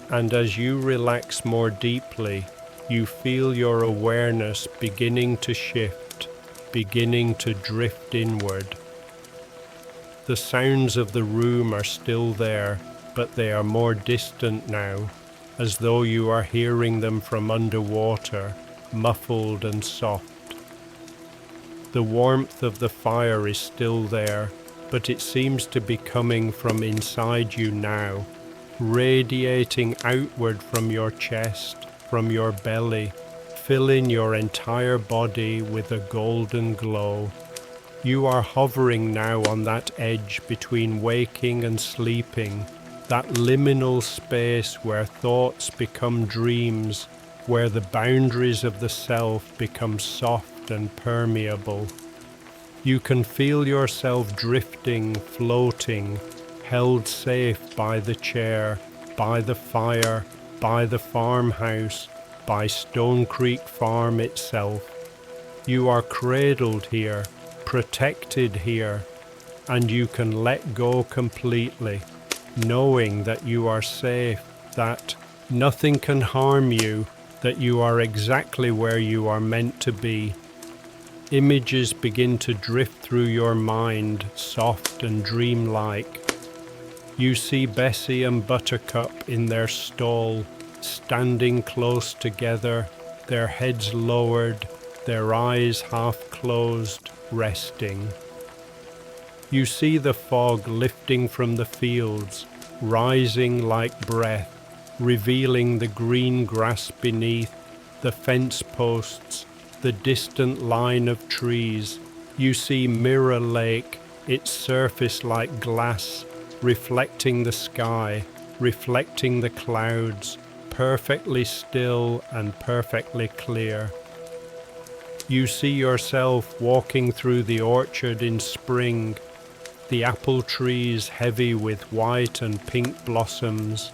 A: And as you relax more deeply, you feel your awareness beginning to shift, beginning to drift inward. The sounds of the room are still there, but they are more distant now, as though you are hearing them from underwater, muffled and soft. The warmth of the fire is still there, but it seems to be coming from inside you now, radiating outward from your chest, from your belly, filling your entire body with a golden glow. You are hovering now on that edge between waking and sleeping, that liminal space where thoughts become dreams, where the boundaries of the self become soft and permeable. You can feel yourself drifting, floating, held safe by the chair, by the fire, by the farmhouse, by Stone Creek Farm itself. You are cradled here, protected here, and you can let go completely, knowing that you are safe, that nothing can harm you, that you are exactly where you are meant to be. Images begin to drift through your mind, soft and dreamlike. You see Bessie and Buttercup in their stall, standing close together, their heads lowered, their eyes half closed, resting. You see the fog lifting from the fields, rising like breath, revealing the green grass beneath, the fence posts, the distant line of trees. You see Mirror Lake, its surface like glass, reflecting the sky, reflecting the clouds, perfectly still and perfectly clear. You see yourself walking through the orchard in spring, the apple trees heavy with white and pink blossoms,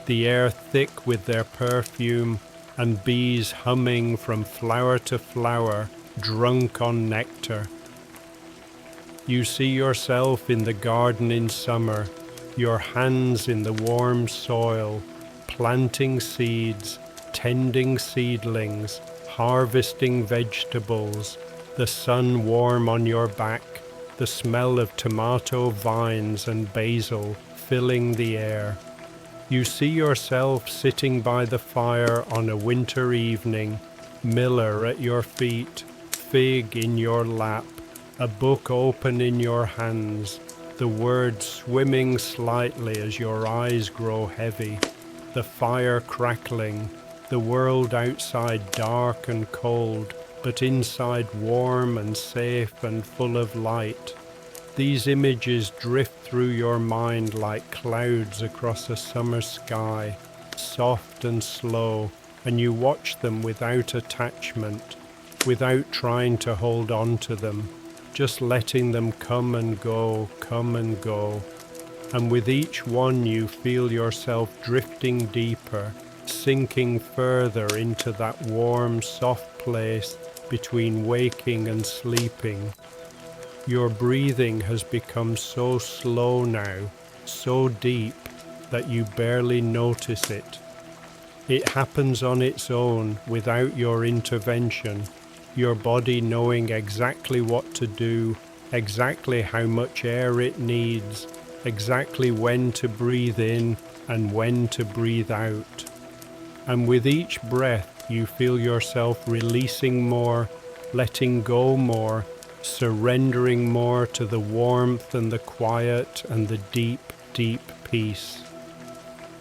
A: the air thick with their perfume, and bees humming from flower to flower, drunk on nectar. You see yourself in the garden in summer, your hands in the warm soil, planting seeds, tending seedlings, harvesting vegetables, the sun warm on your back, the smell of tomato vines and basil filling the air. You see yourself sitting by the fire on a winter evening, Miller at your feet, fig in your lap, a book open in your hands, the words swimming slightly as your eyes grow heavy, the fire crackling, the world outside dark and cold, but inside warm and safe and full of light. These images drift through your mind like clouds across a summer sky, soft and slow, and you watch them without attachment, without trying to hold on to them, just letting them come and go, come and go. And with each one you feel yourself drifting deeper, sinking further into that warm, soft place between waking and sleeping. Your breathing has become so slow now, so deep, that you barely notice it. It happens on its own, without your intervention, your body knowing exactly what to do, exactly how much air it needs, exactly when to breathe in and when to breathe out. And with each breath you feel yourself releasing more, letting go more, surrendering more to the warmth and the quiet and the deep, deep peace.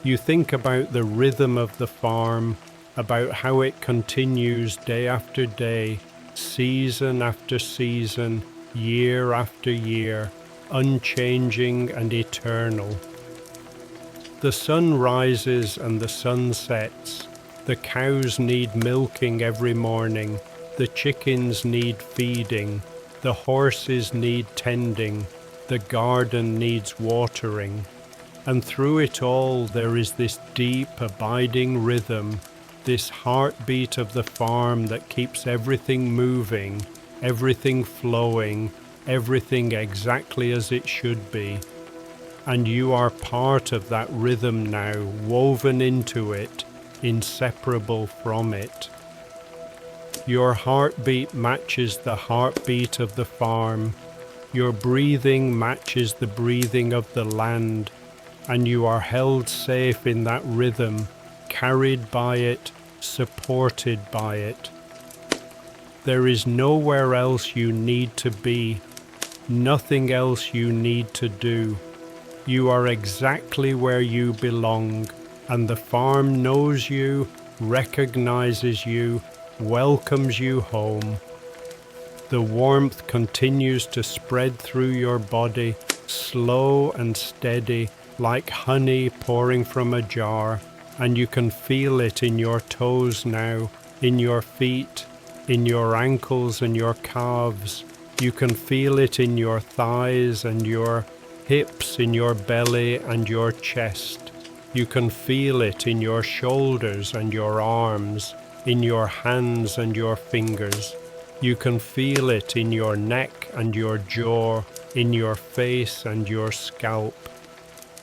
A: You think about the rhythm of the farm, about how it continues day after day, season after season, year after year, unchanging and eternal. The sun rises and the sun sets. The cows need milking every morning. The chickens need feeding. The horses need tending. The garden needs watering. And through it all there is this deep, abiding rhythm, this heartbeat of the farm that keeps everything moving, everything flowing, everything exactly as it should be. And you are part of that rhythm now, woven into it, inseparable from it. Your heartbeat matches the heartbeat of the farm. Your breathing matches the breathing of the land, and you are held safe in that rhythm, carried by it, supported by it. There is nowhere else you need to be, nothing else you need to do. You are exactly where you belong, and the farm knows you, recognizes you, welcomes you home. The warmth continues to spread through your body, slow and steady, like honey pouring from a jar, and you can feel it in your toes now, in your feet, in your ankles and your calves. You can feel it in your thighs and your hips, in your belly and your chest. You can feel it in your shoulders and your arms, in your hands and your fingers. You can feel it in your neck and your jaw, in your face and your scalp.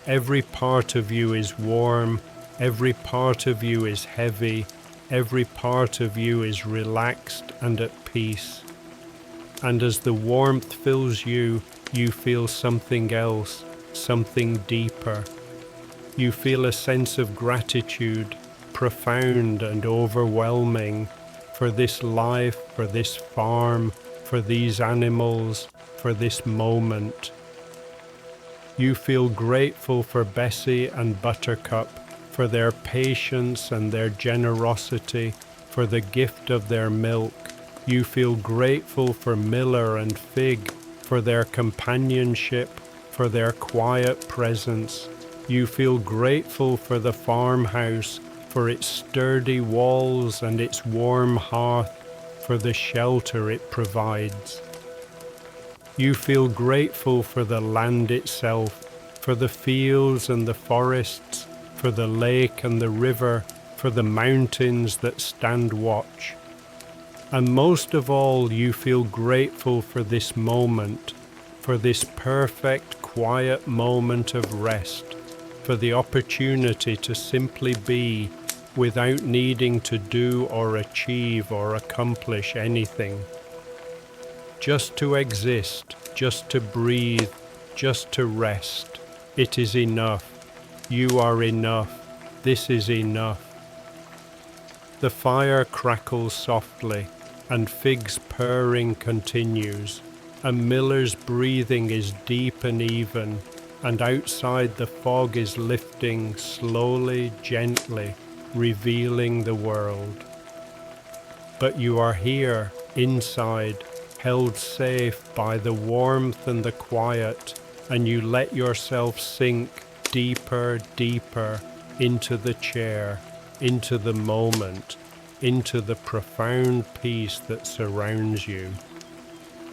A: Every part of you is warm, every part of you is heavy, every part of you is relaxed and at peace. And as the warmth fills you, you feel something else, something deeper. You feel a sense of gratitude, profound and overwhelming, for this life, for this farm, for these animals, for this moment. You feel grateful for Bessie and Buttercup, for their patience and their generosity, for the gift of their milk. You feel grateful for Miller and Fig, for their companionship, for their quiet presence. You feel grateful for the farmhouse, for its sturdy walls and its warm hearth, for the shelter it provides. You feel grateful for the land itself, for the fields and the forests, for the lake and the river, for the mountains that stand watch. And most of all, you feel grateful for this moment, for this perfect, quiet moment of rest, for the opportunity to simply be without needing to do or achieve or accomplish anything. Just to exist, just to breathe, just to rest. It is enough. You are enough. This is enough. The fire crackles softly, and Fig's purring continues, and Miller's breathing is deep and even, and outside the fog is lifting slowly, gently, revealing the world. But you are here, inside, held safe by the warmth and the quiet, and you let yourself sink deeper, deeper into the chair, into the moment, into the profound peace that surrounds you.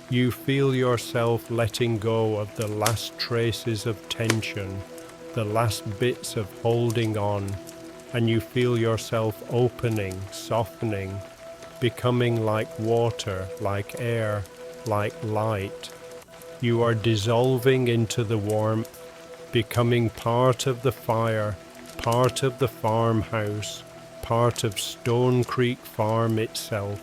A: You feel yourself letting go of the last traces of tension, the last bits of holding on, and you feel yourself opening, softening, becoming like water, like air, like light. You are dissolving into the warmth, becoming part of the fire, part of the farmhouse, part of Stone Creek Farm itself.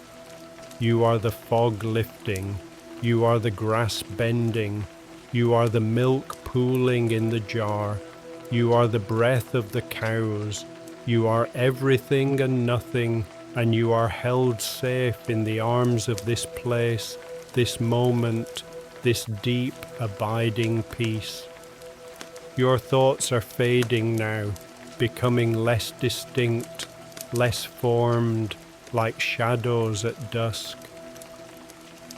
A: You are the fog lifting, you are the grass bending, you are the milk pooling in the jar, you are the breath of the cows, you are everything and nothing, and you are held safe in the arms of this place, this moment, this deep, abiding peace. Your thoughts are fading now, becoming less distinct, less formed, like shadows at dusk.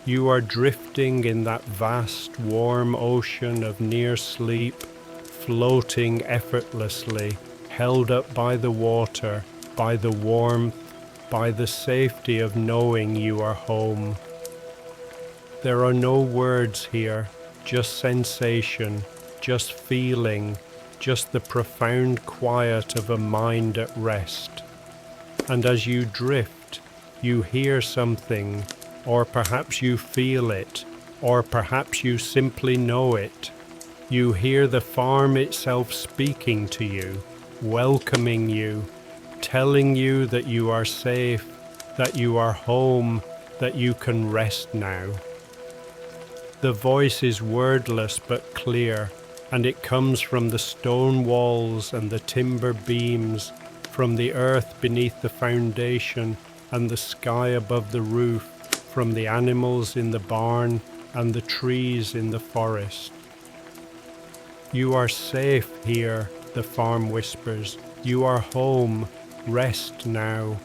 A: You are drifting in that vast, warm ocean of near sleep, floating effortlessly, held up by the water, by the warmth, by the safety of knowing you are home. There are no words here, just sensation, just feeling, just the profound quiet of a mind at rest. And as you drift, you hear something, or perhaps you feel it, or perhaps you simply know it. You hear the farm itself speaking to you, welcoming you, telling you that you are safe, that you are home, that you can rest now. The voice is wordless but clear, and it comes from the stone walls and the timber beams, from the earth beneath the foundation and the sky above the roof, from the animals in the barn and the trees in the forest. You are safe here, the farm whispers. You are home. Rest now.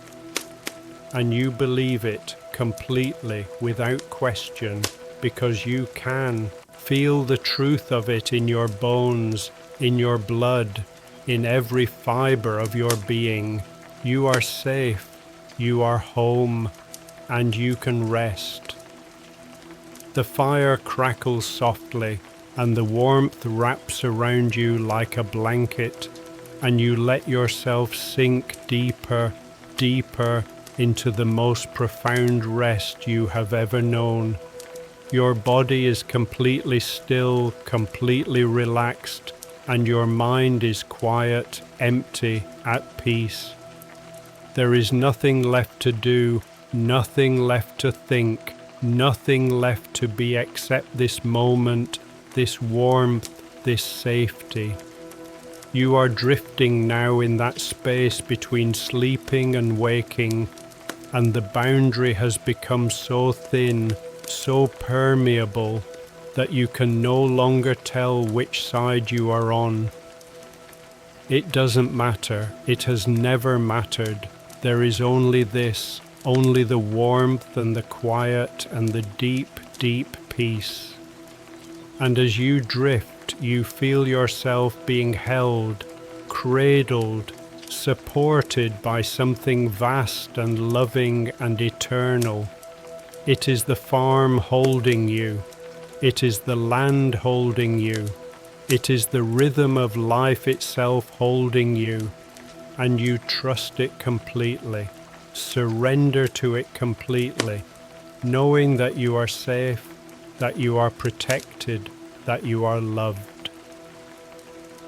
A: And you believe it completely, without question, because you can feel the truth of it in your bones, in your blood, in every fiber of your being. You are safe, you are home, and you can rest. The fire crackles softly, and the warmth wraps around you like a blanket, and you let yourself sink deeper, deeper into the most profound rest you have ever known. Your body is completely still, completely relaxed, and your mind is quiet, empty, at peace. There is nothing left to do, nothing left to think, nothing left to be except this moment, this warmth, this safety. You are drifting now in that space between sleeping and waking, and the boundary has become so thin, so permeable, that you can no longer tell which side you are on. It doesn't matter. It has never mattered. There is only this, only the warmth and the quiet and the deep, deep peace. And as you drift, you feel yourself being held, cradled, supported by something vast and loving and eternal. It is the farm holding you. It is the land holding you. It is the rhythm of life itself holding you. And you trust it completely, surrender to it completely, knowing that you are safe, that you are protected, that you are loved.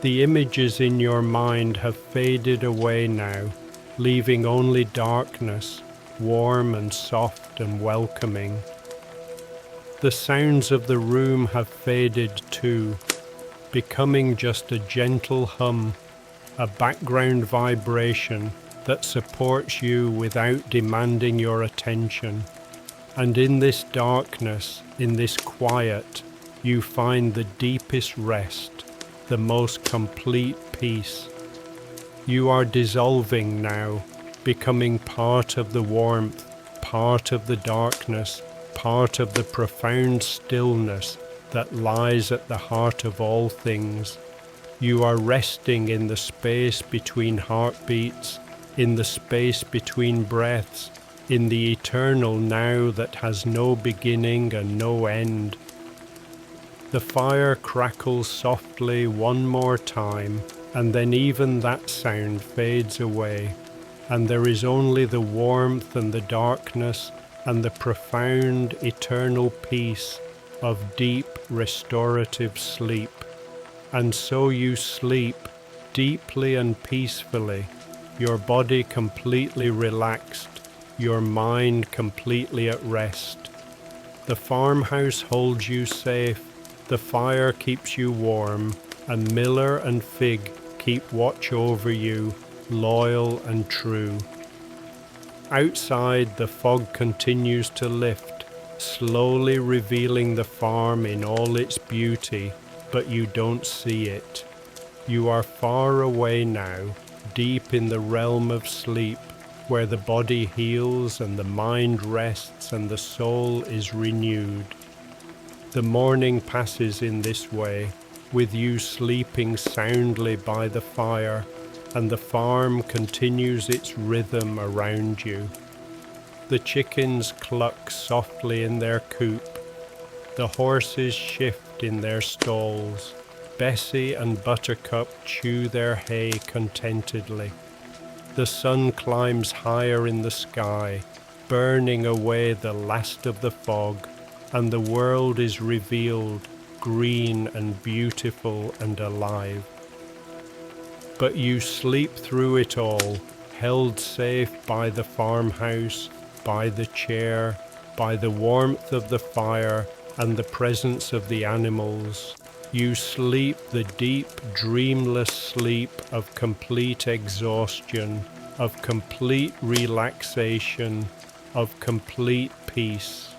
A: The images in your mind have faded away now, leaving only darkness, warm and soft and welcoming. The sounds of the room have faded too, becoming just a gentle hum, a background vibration that supports you without demanding your attention. And in this darkness, in this quiet, you find the deepest rest, the most complete peace. You are dissolving now, becoming part of the warmth, part of the darkness, part of the profound stillness that lies at the heart of all things. You are resting in the space between heartbeats, in the space between breaths, in the eternal now that has no beginning and no end. The fire crackles softly one more time, and then even that sound fades away, and there is only the warmth and the darkness and the profound eternal peace of deep restorative sleep. And so you sleep deeply and peacefully, your body completely relaxed, your mind completely at rest. The farmhouse holds you safe, the fire keeps you warm, and Miller and Fig keep watch over you, loyal and true. Outside, the fog continues to lift, slowly revealing the farm in all its beauty, but you don't see it. You are far away now, deep in the realm of sleep, where the body heals and the mind rests and the soul is renewed. The morning passes in this way, with you sleeping soundly by the fire, and the farm continues its rhythm around you. The chickens cluck softly in their coop. The horses shift in their stalls. Bessie and Buttercup chew their hay contentedly. The sun climbs higher in the sky, burning away the last of the fog, and the world is revealed, green and beautiful and alive. But you sleep through it all, held safe by the farmhouse, by the chair, by the warmth of the fire and the presence of the animals. You sleep the deep, dreamless sleep of complete exhaustion, of complete relaxation, of complete peace.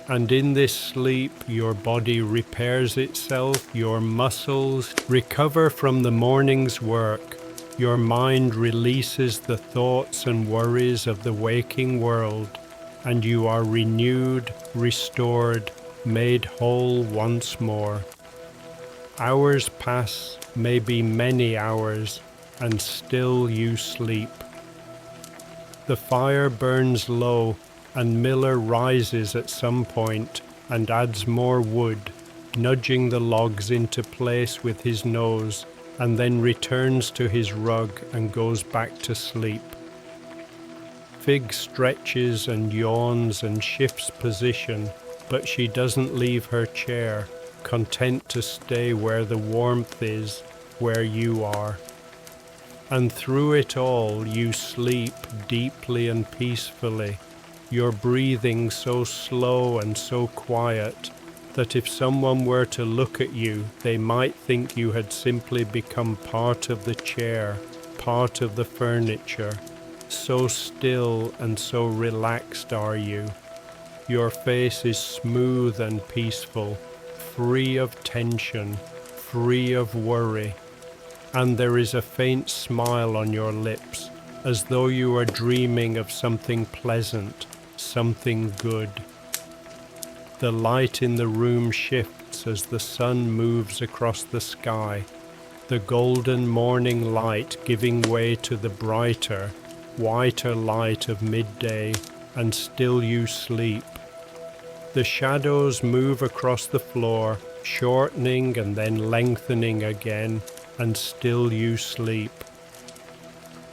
A: And in this sleep, your body repairs itself, your muscles recover from the morning's work, your mind releases the thoughts and worries of the waking world, and you are renewed, restored, made whole once more. Hours pass, maybe many hours, and still you sleep. The fire burns low, and Miller rises at some point and adds more wood, nudging the logs into place with his nose, and then returns to his rug and goes back to sleep. Fig stretches and yawns and shifts position, but she doesn't leave her chair, content to stay where the warmth is, where you are. And through it all you sleep deeply and peacefully, your breathing so slow and so quiet that if someone were to look at you, they might think you had simply become part of the chair, part of the furniture. So still and so relaxed are you. Your face is smooth and peaceful, free of tension, free of worry, and there is a faint smile on your lips, as though you are dreaming of something pleasant, something good. The light in the room shifts as the sun moves across the sky, the golden morning light giving way to the brighter, whiter light of midday, and still you sleep. The shadows move across the floor, shortening and then lengthening again, and still you sleep.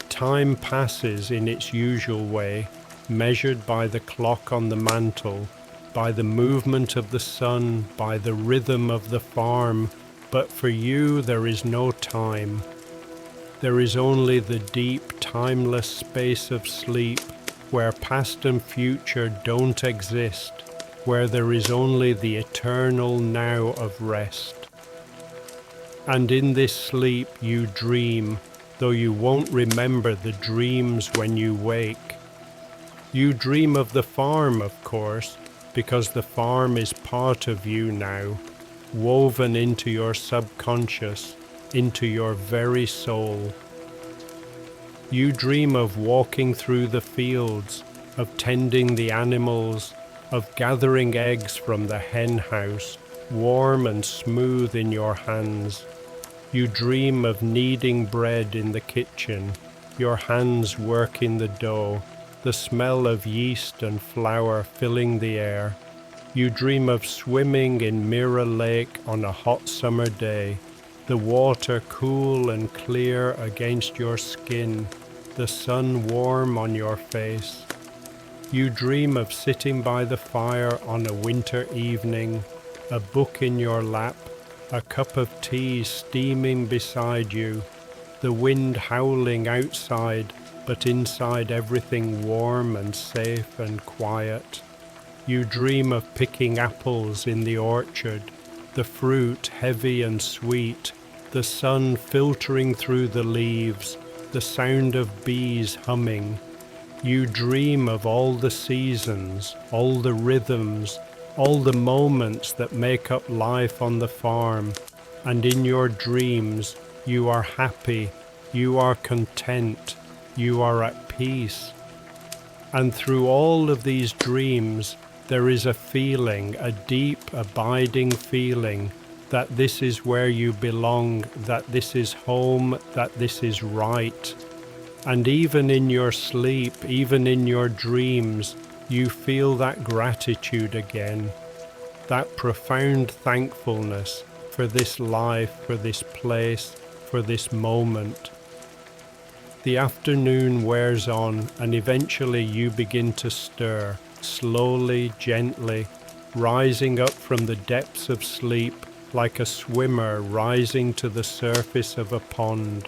A: Time passes in its usual way, measured by the clock on the mantel, by the movement of the sun, by the rhythm of the farm, but for you there is no time. There is only the deep, timeless space of sleep, where past and future don't exist, where there is only the eternal now of rest. And in this sleep you dream, though you won't remember the dreams when you wake. You dream of the farm, of course, because the farm is part of you now, woven into your subconscious, into your very soul. You dream of walking through the fields, of tending the animals, of gathering eggs from the hen house, warm and smooth in your hands. You dream of kneading bread in the kitchen, your hands working the dough, the smell of yeast and flour filling the air. You dream of swimming in Mirror Lake on a hot summer day, the water cool and clear against your skin, the sun warm on your face. You dream of sitting by the fire on a winter evening, a book in your lap, a cup of tea steaming beside you, the wind howling outside, but inside everything warm and safe and quiet. You dream of picking apples in the orchard, the fruit heavy and sweet, the sun filtering through the leaves, the sound of bees humming. You dream of all the seasons, all the rhythms, all the moments that make up life on the farm, and in your dreams you are happy, you are content, you are at peace. And through all of these dreams there is a feeling, a deep, abiding feeling that this is where you belong, that this is home, that this is right. And even in your sleep, even in your dreams, you feel that gratitude again, that profound thankfulness for this life, for this place, for this moment. The afternoon wears on, and eventually you begin to stir, slowly, gently, rising up from the depths of sleep like a swimmer rising to the surface of a pond.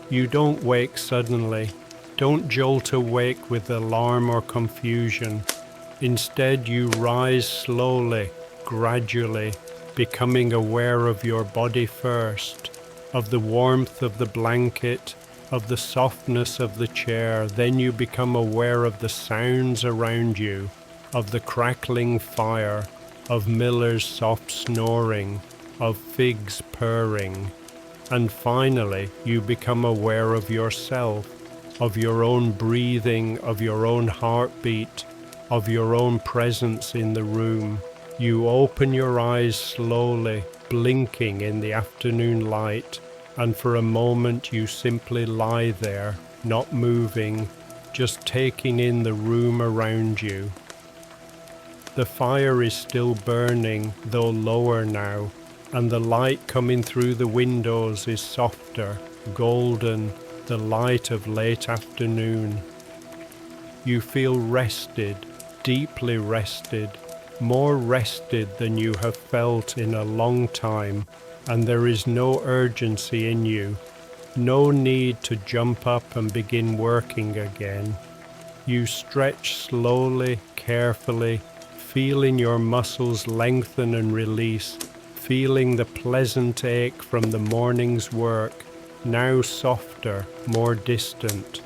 A: You don't wake suddenly. Don't jolt awake with alarm or confusion. Instead, you rise slowly, gradually, becoming aware of your body first, of the warmth of the blanket, of the softness of the chair. Then you become aware of the sounds around you, of the crackling fire, of Miller's soft snoring, of Fig's purring. And finally, you become aware of yourself, of your own breathing, of your own heartbeat, of your own presence in the room. You open your eyes slowly, blinking in the afternoon light, and for a moment you simply lie there, not moving, just taking in the room around you. The fire is still burning, though lower now, and the light coming through the windows is softer, golden, the light of late afternoon. You feel rested, deeply rested, more rested than you have felt in a long time, and there is no urgency in you, no need to jump up and begin working again. You stretch slowly, carefully, feeling your muscles lengthen and release, feeling the pleasant ache from the morning's work, now softer, more distant.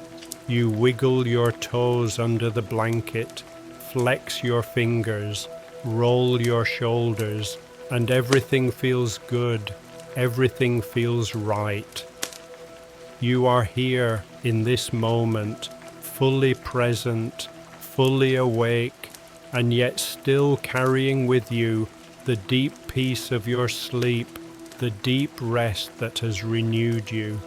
A: You wiggle your toes under the blanket, flex your fingers, roll your shoulders, and everything feels good, everything feels right. You are here in this moment, fully present, fully awake, and yet still carrying with you the deep peace of your sleep, the deep rest that has renewed you.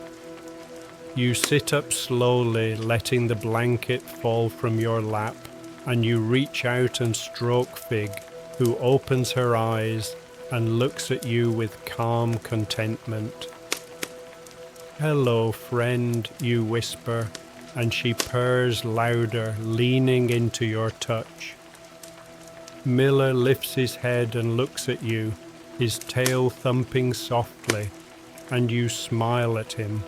A: You sit up slowly, letting the blanket fall from your lap, and you reach out and stroke Fig, who opens her eyes and looks at you with calm contentment. "Hello, friend," you whisper, and she purrs louder, leaning into your touch. Miller lifts his head and looks at you, his tail thumping softly, and you smile at him.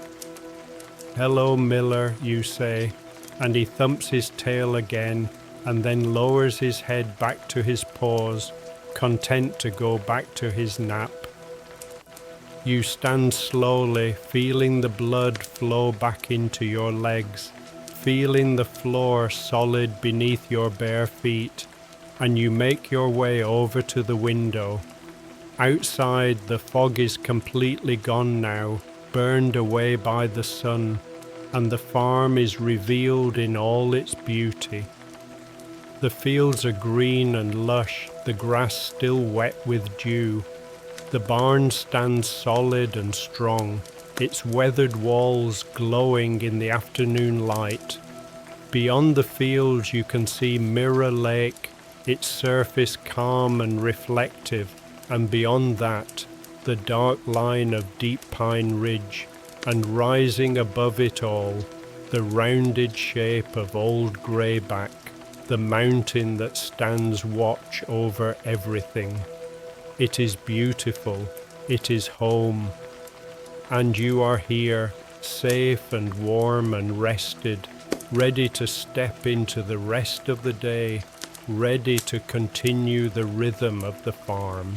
A: "Hello, Miller," you say, and he thumps his tail again and then lowers his head back to his paws, content to go back to his nap. You stand slowly, feeling the blood flow back into your legs, feeling the floor solid beneath your bare feet, and you make your way over to the window. Outside, the fog is completely gone now, burned away by the sun, and the farm is revealed in all its beauty. The fields are green and lush, the grass still wet with dew. The barn stands solid and strong, its weathered walls glowing in the afternoon light. Beyond the fields you can see Mirror Lake, its surface calm and reflective, and beyond that, the dark line of Deep Pine Ridge, and rising above it all, the rounded shape of Old Greyback, the mountain that stands watch over everything. It is beautiful, it is home, and you are here, safe and warm and rested, ready to step into the rest of the day, ready to continue the rhythm of the farm.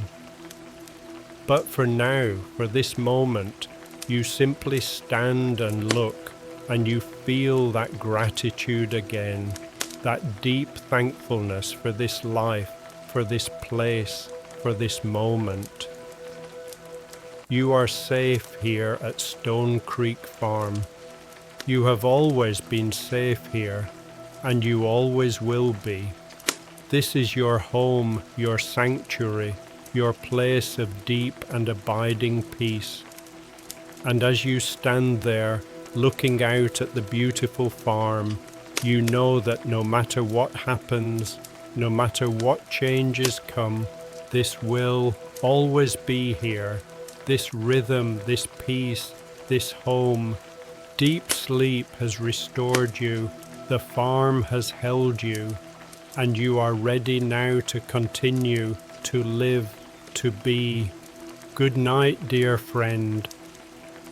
A: But for now, for this moment, you simply stand and look, and you feel that gratitude again, that deep thankfulness for this life, for this place, for this moment. You are safe here at Stone Creek Farm. You have always been safe here, and you always will be. This is your home, your sanctuary, your place of deep and abiding peace. And as you stand there, looking out at the beautiful farm, you know that no matter what happens, no matter what changes come, this will always be here, this rhythm, this peace, this home. Deep sleep has restored you, the farm has held you, and you are ready now to continue, to live, to be. Good night, dear friend.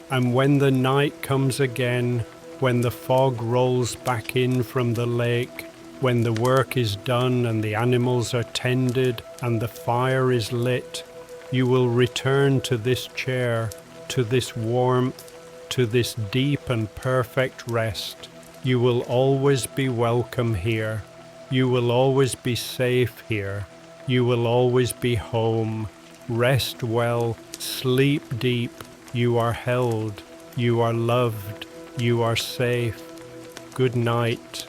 A: And when the night comes again, when the fog rolls back in from the lake, when the work is done and the animals are tended and the fire is lit, you will return to this chair, to this warmth, to this deep and perfect rest. You will always be welcome here. You will always be safe here. You will always be home. Rest well, sleep deep. You are held. You are loved. You are safe. Good night.